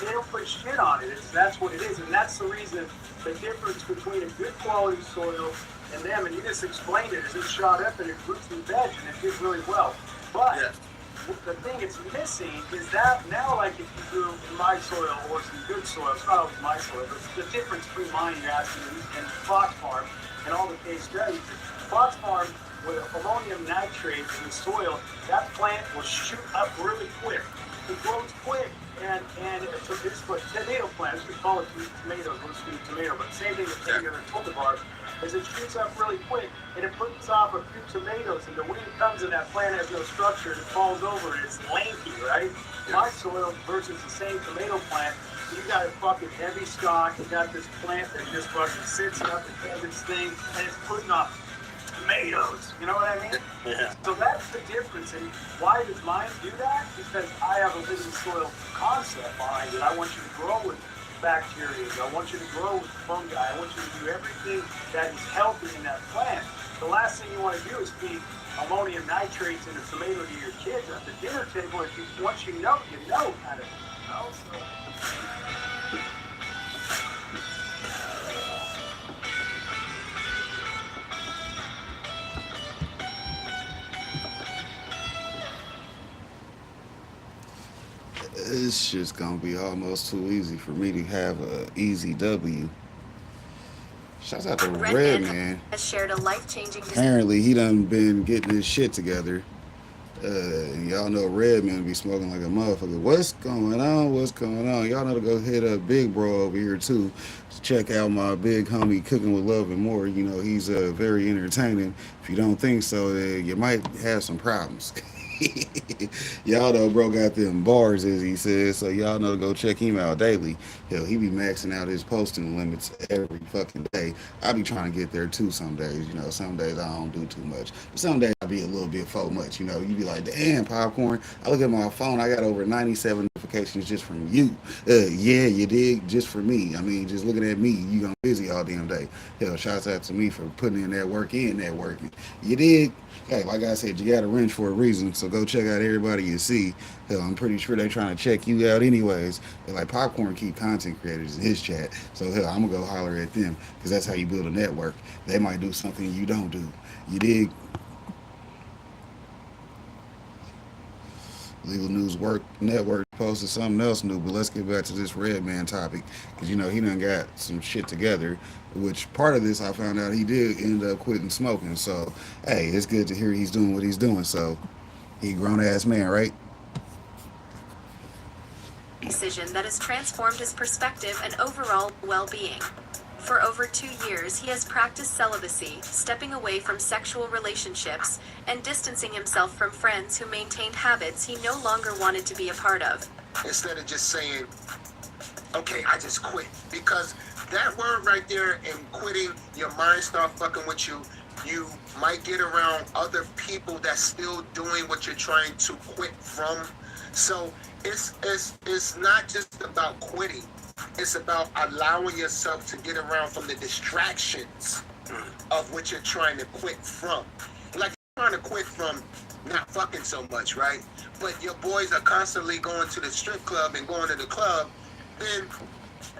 They don't put shit on it. That's what it is, and that's the reason, the difference between a good quality soil and them. And you just explained it, is it shot up and it roots and veg and it did really well. But the thing it's missing is that now, like if you grew in my soil or some good soil, it's not always my soil, but the difference between mine, you're asking, and Fox Farm and all the case studies, Fox Farm with ammonium nitrate in the soil, that plant will shoot up really quick. It grows quick, and it's a tomato plant. We call it tomato, tomato, but the same thing as any other cultivar, is it shoots up really quick, and it puts off a few tomatoes, and the wind comes and that plant has no structure, and it falls over, and it's lanky, right? My soil versus the same tomato plant, you got a fucking heavy stock, you got this plant that just fucking sits up and does its thing, and it's putting off tomatoes, you know what I mean? Yeah. So that's the difference, and why does mine do that? Because I have a living soil concept behind it. I want you to grow with bacteria, I want you to grow with fungi, I want you to do everything that is healthy in that plant. The last thing you want to do is feed ammonium nitrates in a tomato to your kids at the dinner table. If you, once you know kind of, you know? So. It's just gonna be almost too easy for me to have a easy W. Shouts out to Redman. Has shared a life-changing. Apparently, he done been getting his shit together. Y'all know Redman be smoking like a motherfucker. What's going on? What's going on? Y'all know to go hit up Big Bro over here too. Check out my big homie Cooking with Love and More. You know, he's very entertaining. If you don't think so, you might have some problems. Y'all know bro got them bars, as he says, so y'all know to go check him out daily. Hell, he be maxing out his posting limits every fucking day. I be trying to get there too some days. You know, some days I don't do too much, but some days I be a little bit for much. You know, you be like, damn, Popcorn, I look at my phone, I got over 97 notifications just from you. Yeah, you did, just for me. I mean, just looking at me, you gonna busy all damn day. Hell, shouts out to me for putting in that work, you did. Hey, like I said, you got a wrench for a reason, so go check out everybody you see. Hell, I'm pretty sure they trying to check you out anyways. They're like, Popcorn keep content creators in his chat, so hell, I'm gonna go holler at them, because that's how you build a network. They might do something you don't do. You dig? Legal News Network posted something else new, but let's get back to this Redman topic, because you know he done got some shit together, which part of this I found out he did end up quitting smoking. So hey, it's good to hear he's doing what he's doing. So he grown ass man, right? Decision that has transformed his perspective and overall well-being. For over 2 years, he has practiced celibacy, stepping away from sexual relationships, and distancing himself from friends who maintained habits he no longer wanted to be a part of. Instead of just saying, okay, I just quit. Because that word right there and quitting, your mind start fucking with you. You might get around other people that's still doing what you're trying to quit from. So it's not just about quitting. It's about allowing yourself to get around from the distractions of what you're trying to quit from. Like you're trying to quit from not fucking so much, right? But your boys are constantly going to the strip club and going to the club, then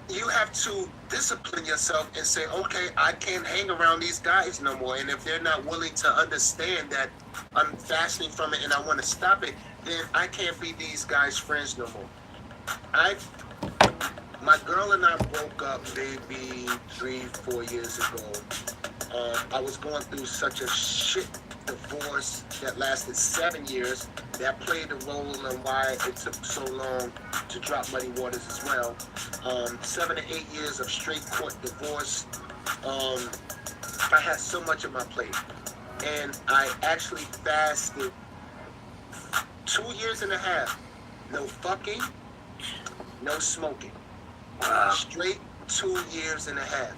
you have to discipline yourself and say, okay, I can't hang around these guys no more. And if they're not willing to understand that I'm fasting from it and I want to stop it, then I can't be these guys' friends no more. My girl and I broke up maybe 3-4 years ago. I was going through such a shit divorce that lasted 7 years. That played a role in why it took so long to drop Muddy Waters as well. 7 to 8 years of straight court divorce. I had so much on my plate. And I actually fasted 2.5 years No fucking, no smoking. Straight 2 years and a half.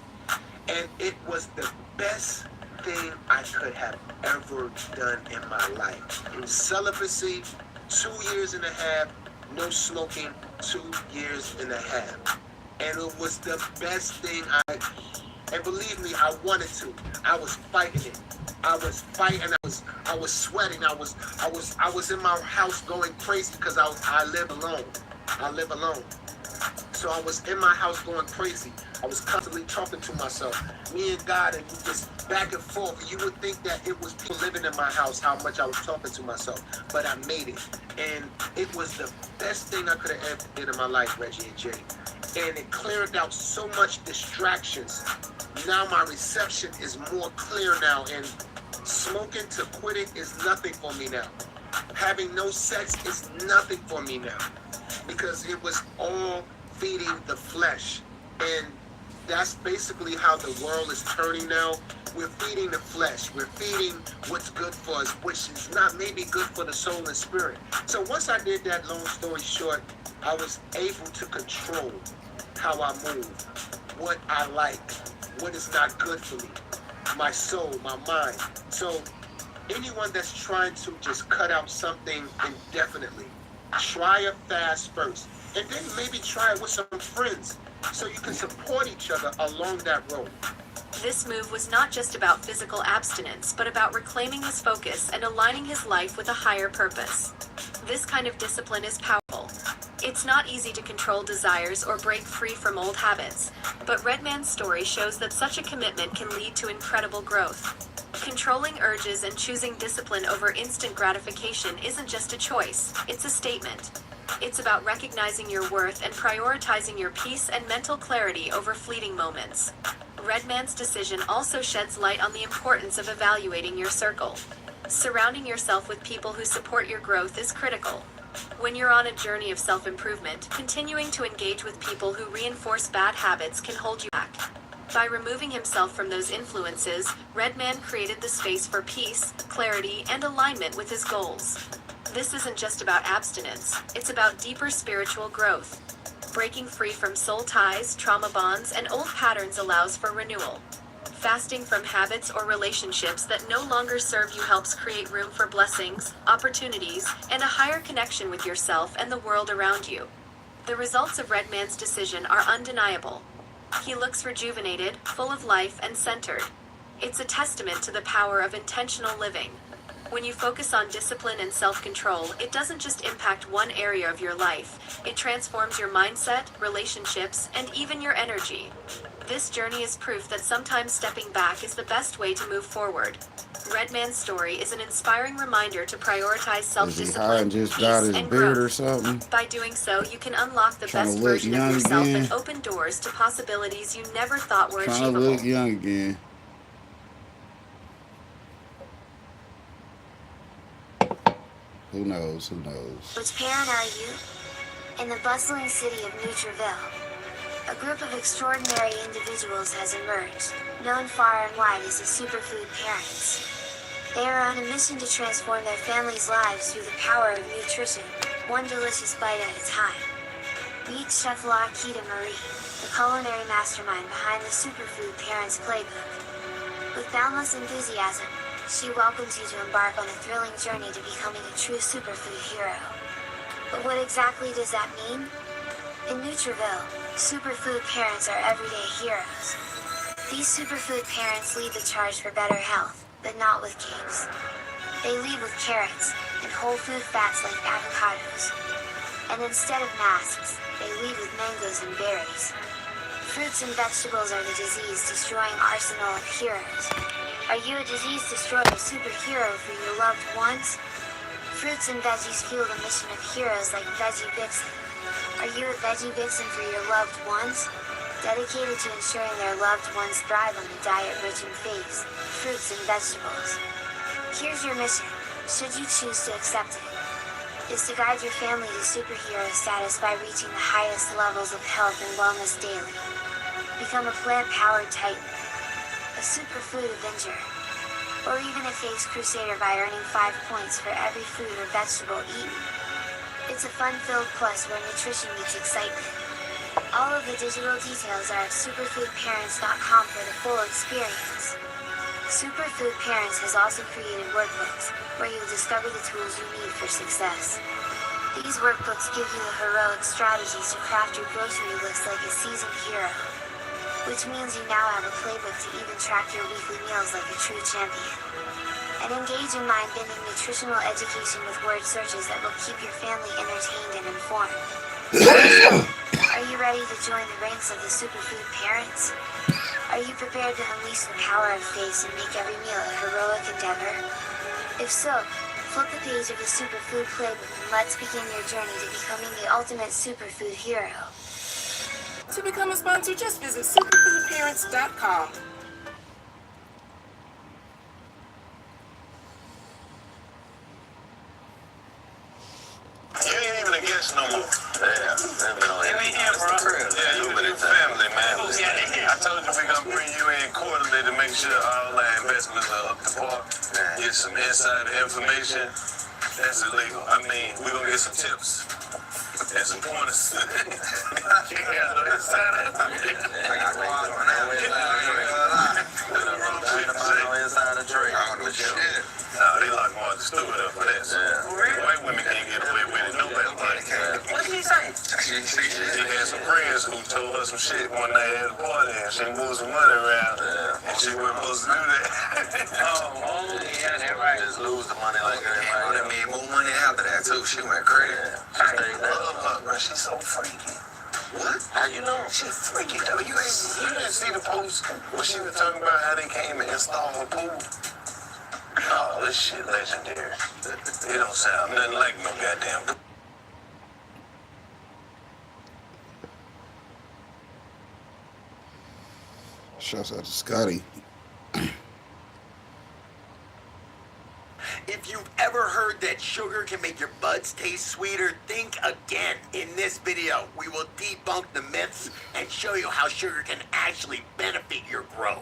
And it was the best thing I could have ever done in my life. It was celibacy, 2 years and a half, no smoking, 2 years and a half. And it was the best thing and believe me, I wanted to. I was fighting it. I was fighting. I was sweating. I was in my house going crazy because I live alone. I live alone. So I was in my house going crazy. I was constantly talking to myself, me and God, and just back and forth. You would think that it was people living in my house, how much I was talking to myself, but I made it. And it was the best thing I could have ever did in my life, Reggie and Jay. And it cleared out so much distractions. Now my reception is more clear now, and smoking to quit it is nothing for me now. Having no sex is nothing for me now, because it was all feeding the flesh. And that's basically how the world is turning now. We're feeding the flesh. We're feeding what's good for us, which is not maybe good for the soul and spirit. So once I did that, long story short, I was able to control how I move, what I like, what is not good for me, my soul, my mind. So anyone that's trying to just cut out something indefinitely, try a fast first, and then maybe try it with some friends so you can support each other along that road. This move was not just about physical abstinence, but about reclaiming his focus and aligning his life with a higher purpose. This kind of discipline is powerful. It's not easy to control desires or break free from old habits, but Redman's story shows that such a commitment can lead to incredible growth. Controlling urges and choosing discipline over instant gratification isn't just a choice, it's a statement. It's about recognizing your worth and prioritizing your peace and mental clarity over fleeting moments. Redman's decision also sheds light on the importance of evaluating your circle. Surrounding yourself with people who support your growth is critical. When you're on a journey of self-improvement, continuing to engage with people who reinforce bad habits can hold you back. By removing himself from those influences, Redman created the space for peace, clarity, and alignment with his goals. This isn't just about abstinence, it's about deeper spiritual growth. Breaking free from soul ties, trauma bonds, and old patterns allows for renewal. Fasting from habits or relationships that no longer serve you helps create room for blessings, opportunities, and a higher connection with yourself and the world around you. The results of Redman's decision are undeniable. He looks rejuvenated, full of life, and centered. It's a testament to the power of intentional living. When you focus on discipline and self-control, it doesn't just impact one area of your life, it transforms your mindset, relationships, and even your energy. This journey is proof that sometimes stepping back is the best way to move forward. Redman's story is an inspiring reminder to prioritize self-discipline, just got peace, his and beard or growth. something? By doing so, you can unlock the Trying to best look version of young yourself again. and open doors to possibilities you never thought were Trying to achievable. look young again. Who knows? Who knows? Which parent are you? In the bustling city of Nutriville, a group of extraordinary individuals has emerged, known far and wide as the superfood parents. They are on a mission to transform their families' lives through the power of nutrition, one delicious bite at a time. Meet Chef Lakita Marie, the culinary mastermind behind the Superfood Parents Playbook. With boundless enthusiasm, she welcomes you to embark on a thrilling journey to becoming a true superfood hero. But what exactly does that mean? In Nutriville, superfood parents are everyday heroes. These superfood parents lead the charge for better health, but not with capes. They lead with carrots and whole food fats like avocados. And instead of masks, they lead with mangoes and berries. Fruits and vegetables are the disease-destroying arsenal of heroes. Are you a disease-destroyer superhero for your loved ones? Fruits and veggies fuel the mission of heroes like Veggie Vixen. Are you a Veggie Vixen for your loved ones? Dedicated to ensuring their loved ones thrive on a diet rich in faves, fruits and vegetables. Here's your mission, should you choose to accept it, is to guide your family to superhero status by reaching the highest levels of health and wellness daily. Become a plant-powered titan, a superfood avenger, or even a face crusader by earning 5 points for every fruit or vegetable eaten. It's a fun-filled plus where nutrition meets excitement. All of the digital details are at superfoodparents.com for the full experience. Superfood Parents has also created workbooks, where you'll discover the tools you need for success. These workbooks give you the heroic strategies to craft your grocery list like a seasoned hero. Which means you now have a playbook to even track your weekly meals like a true champion. And engage in mind-bending nutritional education with word searches that will keep your family entertained and informed. Are you ready to join the ranks of the Superfood Parents? Are you prepared to unleash the power of faith and make every meal a heroic endeavor? If so, flip the page of the Superfood Playbook and let's begin your journey to becoming the ultimate superfood hero. To become a sponsor, just visit superfoodparents.com. You ain't even a guest no more. Yeah, you with the family, man. I told you we're gonna bring you in quarterly to make sure all our investments are up to par. Get some insider information. That's illegal. I mean, we're gonna get some tips and some pointers. Nah, they lock Martha Stewart up for that. White women can't get away with it. Nobody can. What did he say? She had some friends who told her some shit one night at a party, and she moved some money around, and she wasn't supposed to do that. Yeah, that's right. Just lose the money like that. They made more money after that too. She went crazy. I love her, bro. She's so freaky. What? How you know? She freaky though. You didn't see the post when she was talking about how they came and installed her pool. Oh, this shit legendary. It don't sound nothing like no goddamn. Shouts out to Scotty. If you've ever heard that sugar can make your buds taste sweeter, think again. In this video, we will debunk the myths and show you how sugar can actually benefit your grow.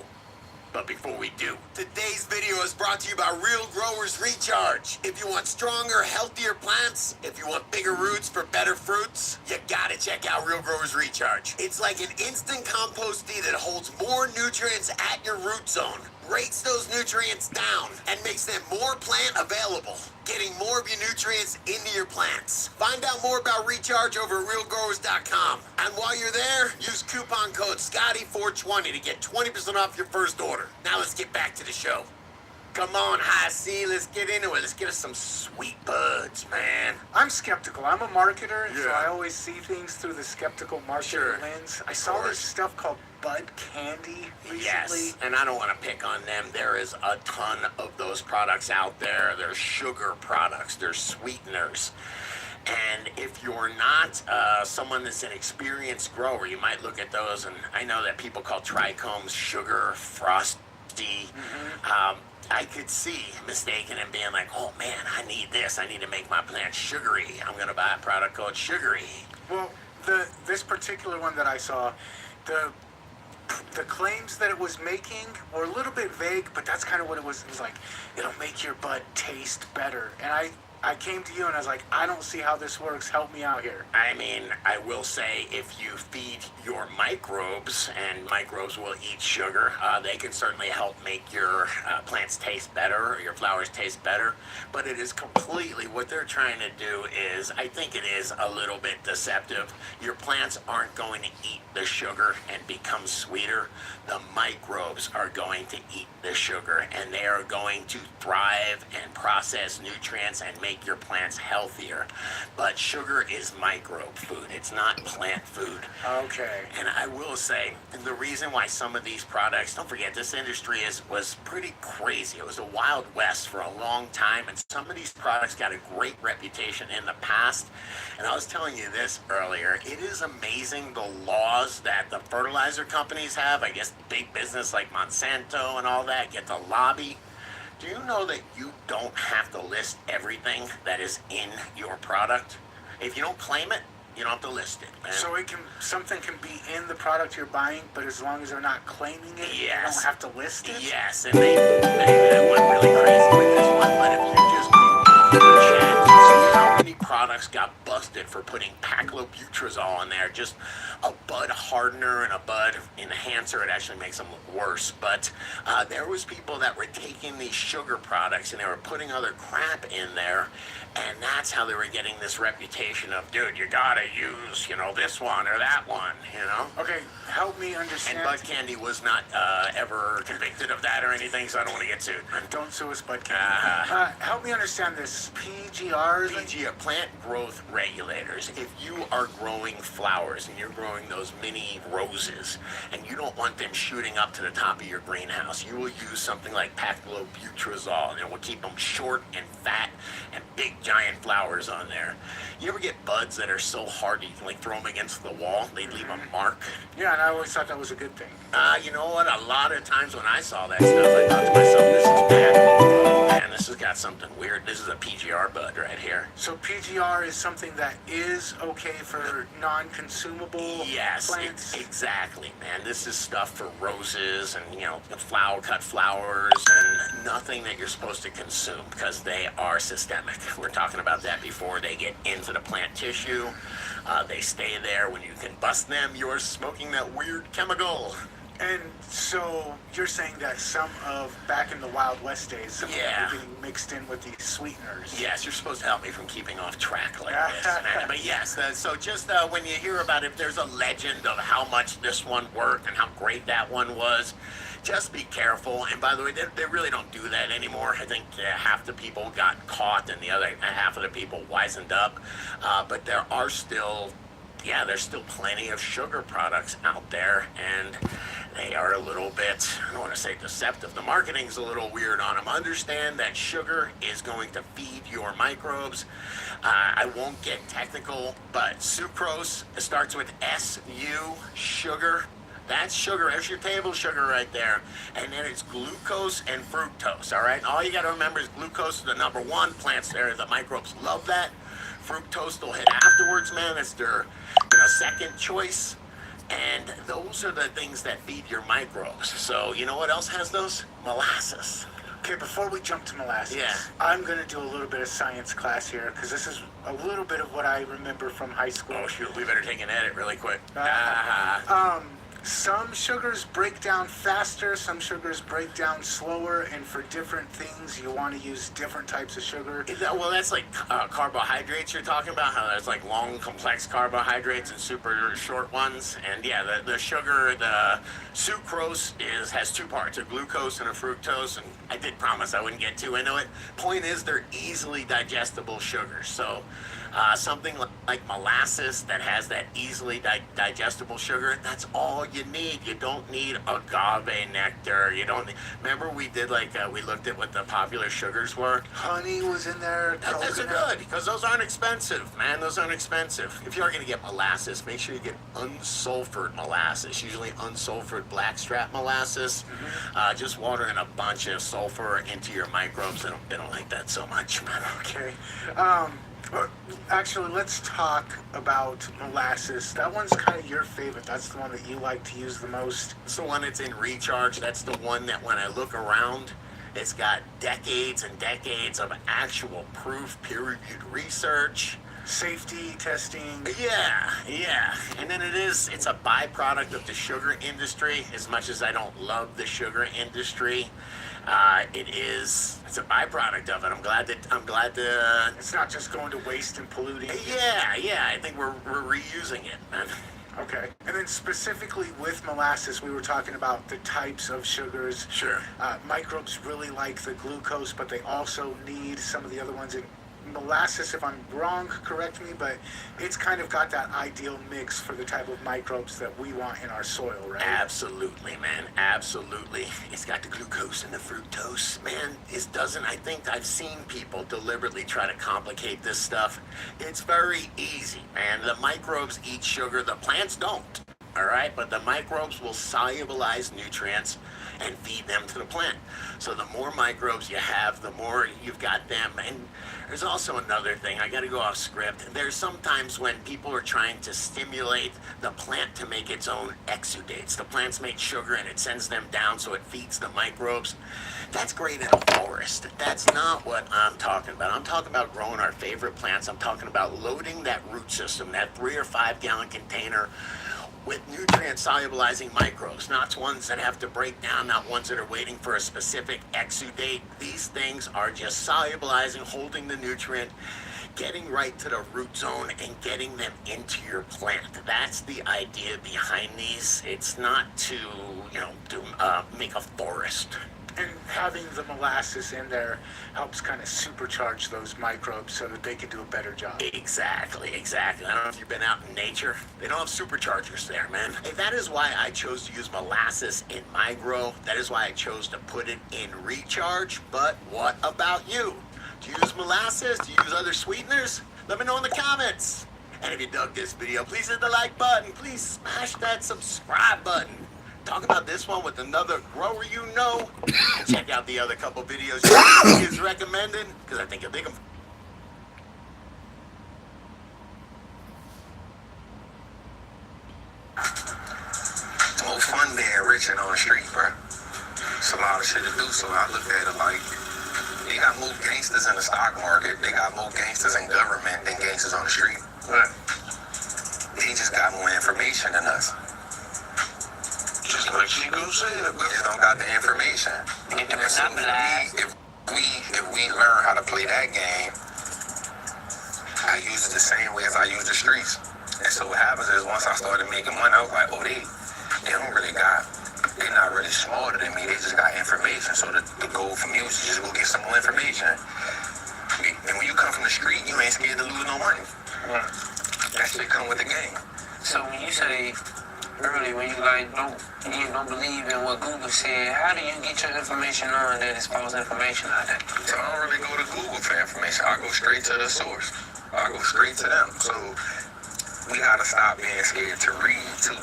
But before we do, today's video is brought to you by Real Growers Recharge. If you want stronger, healthier plants, if you want bigger roots for better fruits, you gotta check out Real Growers Recharge. It's like an instant compost tea that holds more nutrients at your root zone, breaks those nutrients down, and makes them more plant available, getting more of your nutrients into your plants. Find out more about Recharge over at realgrowers.com. And while you're there, use coupon code SCOTTY420 to get 20% off your first order. Now let's get back to the show. Come on, High C, let's get into it. Let's get us some sweet buds, man. I'm skeptical. I'm a marketer, so I always see things through the skeptical marketing lens. I saw this stuff called Bud Candy recently. Yes, and I don't want to pick on them. There is a ton of those products out there. There's sugar products, there's sweeteners. And if you're not someone that's an experienced grower, you might look at those, and I know that people call trichomes sugar frosty. I could see mistaken and being like, oh man, I need this. I need to make my plant sugary. I'm going to buy a product called Sugary. Well, this particular one that I saw, the claims that it was making were a little bit vague, but that's kind of what it was. It was like, it'll make your bud taste better. And I came to you and I was like, I don't see how this works. Help me out here. I mean, I will say if you feed your microbes, and microbes will eat sugar, they can certainly help make your plants taste better, or your flowers taste better. But it is completely, what they're trying to do is, I think it is a little bit deceptive. Your plants aren't going to eat the sugar and become sweeter. The microbes are going to eat the sugar, and they are going to thrive and process nutrients and make your plants healthier. But sugar is microbe food. It's not plant food. Okay. And I will say, the reason why some of these products, don't forget, this industry was pretty crazy. It was a wild west for a long time, and some of these products got a great reputation in the past. And I was telling you this earlier, it is amazing the laws that the fertilizer companies have. I guess big business like Monsanto and all that get to lobby. Do you know that you don't have to list everything that is in your product? If you don't claim it, you don't have to list it, man. So something can be in the product you're buying, but as long as they're not claiming it, you don't have to list it? Yes, and they went really crazy with this one, but if you just Google chat, see how many products got busted for putting paclobutrazol in there, just a bud hardener and a bud enhancer. It actually makes them look worse. But there was people that were taking these sugar products and they were putting other crap in there, and that's how they were getting this reputation of, dude, you gotta use, this one or that one, Okay, help me understand. And Bud Candy was not ever convicted of that or anything, so I don't want to get sued. Don't sue us, Bud Candy. Help me understand this. PGRs? PGR, plant growth regulators. If you are growing flowers and you're growing those mini roses and you don't want them shooting up to the top of your greenhouse, you will use something like paclobutrazol, and it will keep them short and fat and big giant flowers on there. You ever get buds that are so hard you can throw them against the wall? They leave a mark. Yeah, and I always thought that was a good thing. You know what? A lot of times when I saw that stuff, I thought to myself, this is bad. Man, this has got something weird. This is a PGR bud right here. So PGR is something that is okay for non-consumable plants? Exactly, man. This is stuff for roses and, cut flowers and nothing that you're supposed to consume because they are systemic. We're talking about that before they get into the plant tissue. They stay there. When you can bust them, you're smoking that weird chemical. And so you're saying that some of, back in the Wild West days, some of them were getting mixed in with these sweeteners. Yes, you're supposed to help me from keeping off track like this, man. But yes, so just when you hear about if there's a legend of how much this one worked and how great that one was, just be careful. And by the way, they really don't do that anymore. I think half the people got caught and the other half of the people wisened up. But there are still... there's still plenty of sugar products out there, and they are a little bit, I don't want to say deceptive. The marketing's a little weird on them. Understand that sugar is going to feed your microbes. I won't get technical, but sucrose starts with SU, sugar. That's sugar. There's your table sugar right there. And then it's glucose and fructose, all right? And all you got to remember is glucose is the number one. Plants there, the microbes love that. Fructose will hit afterwards, man. That's their second choice. And those are the things that feed your microbes. So you know what else has those? Molasses. Okay, before we jump to molasses, I'm going to do a little bit of science class here because this is a little bit of what I remember from high school. Oh, shoot. We better take an edit really quick. Some sugars break down faster, some sugars break down slower, and for different things, you want to use different types of sugar. Well, that's like carbohydrates you're talking about, how there's like long, complex carbohydrates and super short ones. And the sugar, the sucrose has two parts, a glucose and a fructose. And I did promise I wouldn't get too into it. Point is, they're easily digestible sugars. So something like molasses that has that easily digestible sugar, that's all you need. You don't need agave nectar. You don't need, remember we did we looked at what the popular sugars were? Honey was in there. Those are good because those aren't expensive, man. Those aren't expensive. If you are going to get molasses, make sure you get unsulfured molasses, usually unsulfured blackstrap molasses. Just water in a bunch of sulfur into your microbes. They don't like that so much, man. Okay. Actually, let's talk about molasses. That one's kind of your favorite. That's the one that you like to use the most. It's the one that's in recharge. That's the one that when I look around, it's got decades and decades of actual proof, peer-reviewed research. Safety testing. Yeah. And then it's a byproduct of the sugar industry. As much as I don't love the sugar industry, it's a byproduct of it. I'm glad that it's not just going to waste and polluting. Yeah. I think we're reusing it, man. Okay. And then specifically with molasses, we were talking about the types of sugars. Sure. Microbes really like the glucose, but they also need some of the other ones. And molasses, if I'm wrong, correct me, but it's kind of got that ideal mix for the type of microbes that we want in our soil, right? Absolutely, man. Absolutely. It's got the glucose and the fructose, man. I think I've seen people deliberately try to complicate this stuff. It's very easy, man. The microbes eat sugar. The plants don't. all right? But the microbes will solubilize nutrients and feed them to the plant. So the more microbes you have, the more you've got them. And there's also another thing, I gotta go off script. There's sometimes when people are trying to stimulate the plant to make its own exudates. The plants make sugar and it sends them down so it feeds the microbes. That's great in a forest. That's not what I'm talking about. I'm talking about growing our favorite plants. I'm talking about loading that root system, that 3 or 5 gallon container with nutrient solubilizing microbes, not ones that have to break down, not ones that are waiting for a specific exudate. These things are just solubilizing, holding the nutrient, getting right to the root zone and getting them into your plant. That's the idea behind these. It's not to, make a forest. And having the molasses in there helps kind of supercharge those microbes so that they can do a better job. Exactly. I don't know if you've been out in nature. They don't have superchargers there, man. Hey, that is why I chose to use molasses in my grow. That is why I chose to put it in recharge. But what about you? Do you use molasses? Do you use other sweeteners? Let me know in the comments. And if you dug this video, please hit the like button. Please smash that subscribe button. Talk about this one with another grower you know. And check out the other couple videos you is recommended, because I think you'll dig them. It's more fun being rich and on the street, bro. It's a lot of shit to do, so I look at it like they got more gangsters in the stock market, they got more gangsters in government than gangsters on the street. But they just got more information than us. Just like Chico said, we just don't got the information. And so if we learn how to play that game, I use it the same way as I use the streets. And so what happens is once I started making money, I was like, oh, they're not really smarter than me. They just got information. So the goal for me was to just go get some more information. And when you come from the street, you ain't scared to lose no money. That shit come with the game. So when you say earlier, when you don't believe in what Google said, how do you get your information on that it's false information out there? So I don't really go to Google for information. I go straight to the source. I go straight to them. So we gotta stop being scared to read too.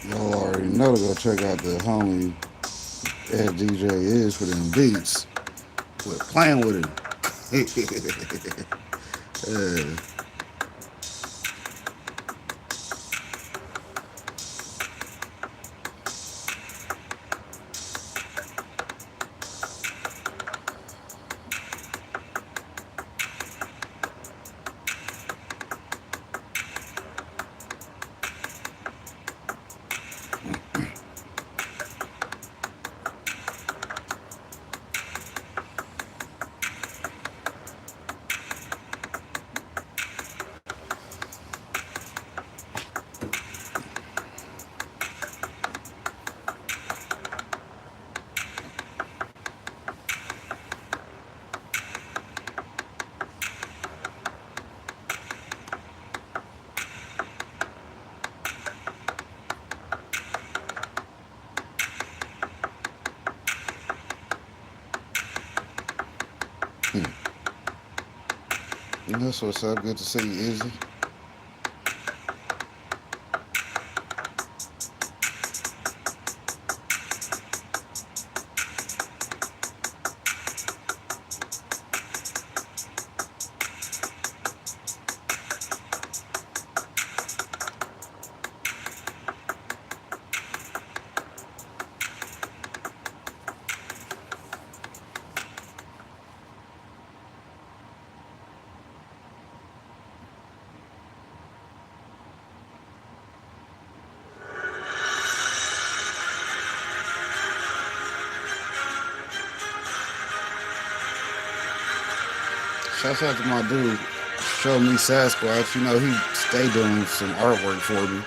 Y'all already know to go check out the homie DJ is for them beats. Quit playing with him. That's what's up. Good to see you, Izzy. Shouts out to my dude, Show Me Sasquatch. You know, he stay doing some artwork for me.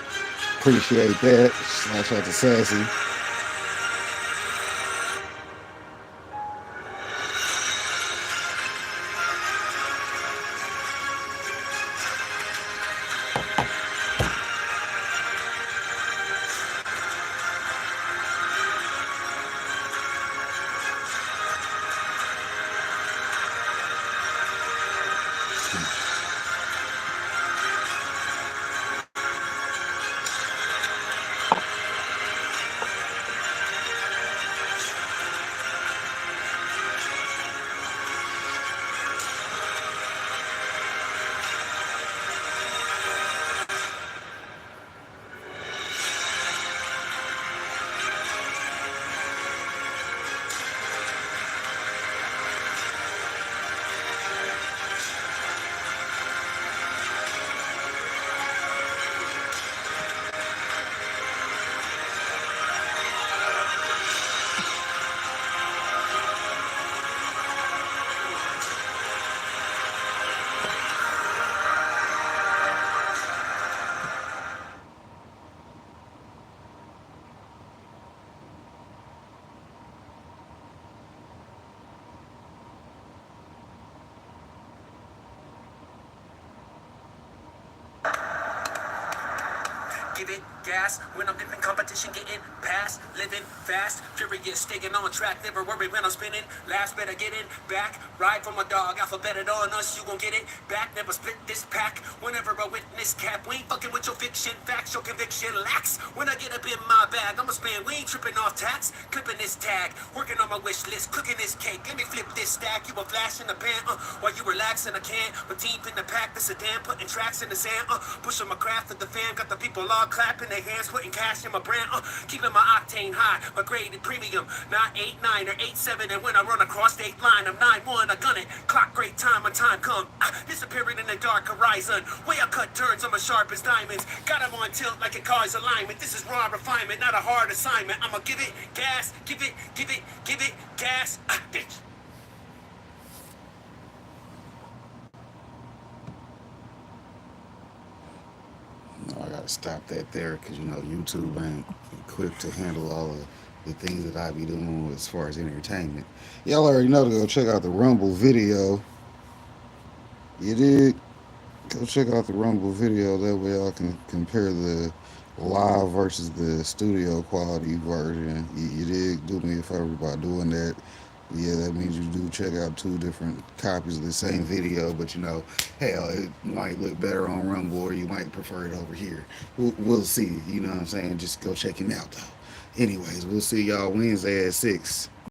Appreciate that. Shouts out to Sassy. Give it gas when I'm in competition, getting past, living fast, furious, staying on track, never worry when I'm spinning. Last better get it back, ride from a dog, alphabeted on us, you gon' get it back. Never split this pack. Whenever I witness cap, we ain't fucking with your fiction, facts, your conviction lacks. When I get up in my bag, I'ma spend, we ain't tripping off tax, clipping this tag, working on my wish list, cooking this cake. Let me flip this stack. You a flash in the pan, while you relaxing, I can't. But deep in the pack, the sedan, putting tracks in the sand, pushing my craft at the fan, got the people all clapping their hands, putting cash in my brand, keeping my octane high, my graded premium, not 8-9 or 8-7, and when I run across state line, I'm 9-1, I gun it, clock great time when time come, disappearing in the dark horizon, way I cut turns, I'm as sharp as diamonds, got them on tilt like a car's alignment, this is raw refinement, not a hard assignment, I'ma give it gas, give it gas, bitch. I gotta stop that there because you know YouTube ain't equipped to handle all of the things that I be doing as far as entertainment. Y'all already know to go check out the Rumble video. You did. Go check out the Rumble video. That way y'all can compare the live versus the studio quality version. You did. Do me a favor by doing that. Yeah, that means you do check out two different copies of the same video, but you know, hell, it might look better on Rumble or you might prefer it over here. We'll see, you know what I'm saying? Just go check him out, though. Anyways, we'll see y'all Wednesday at 6.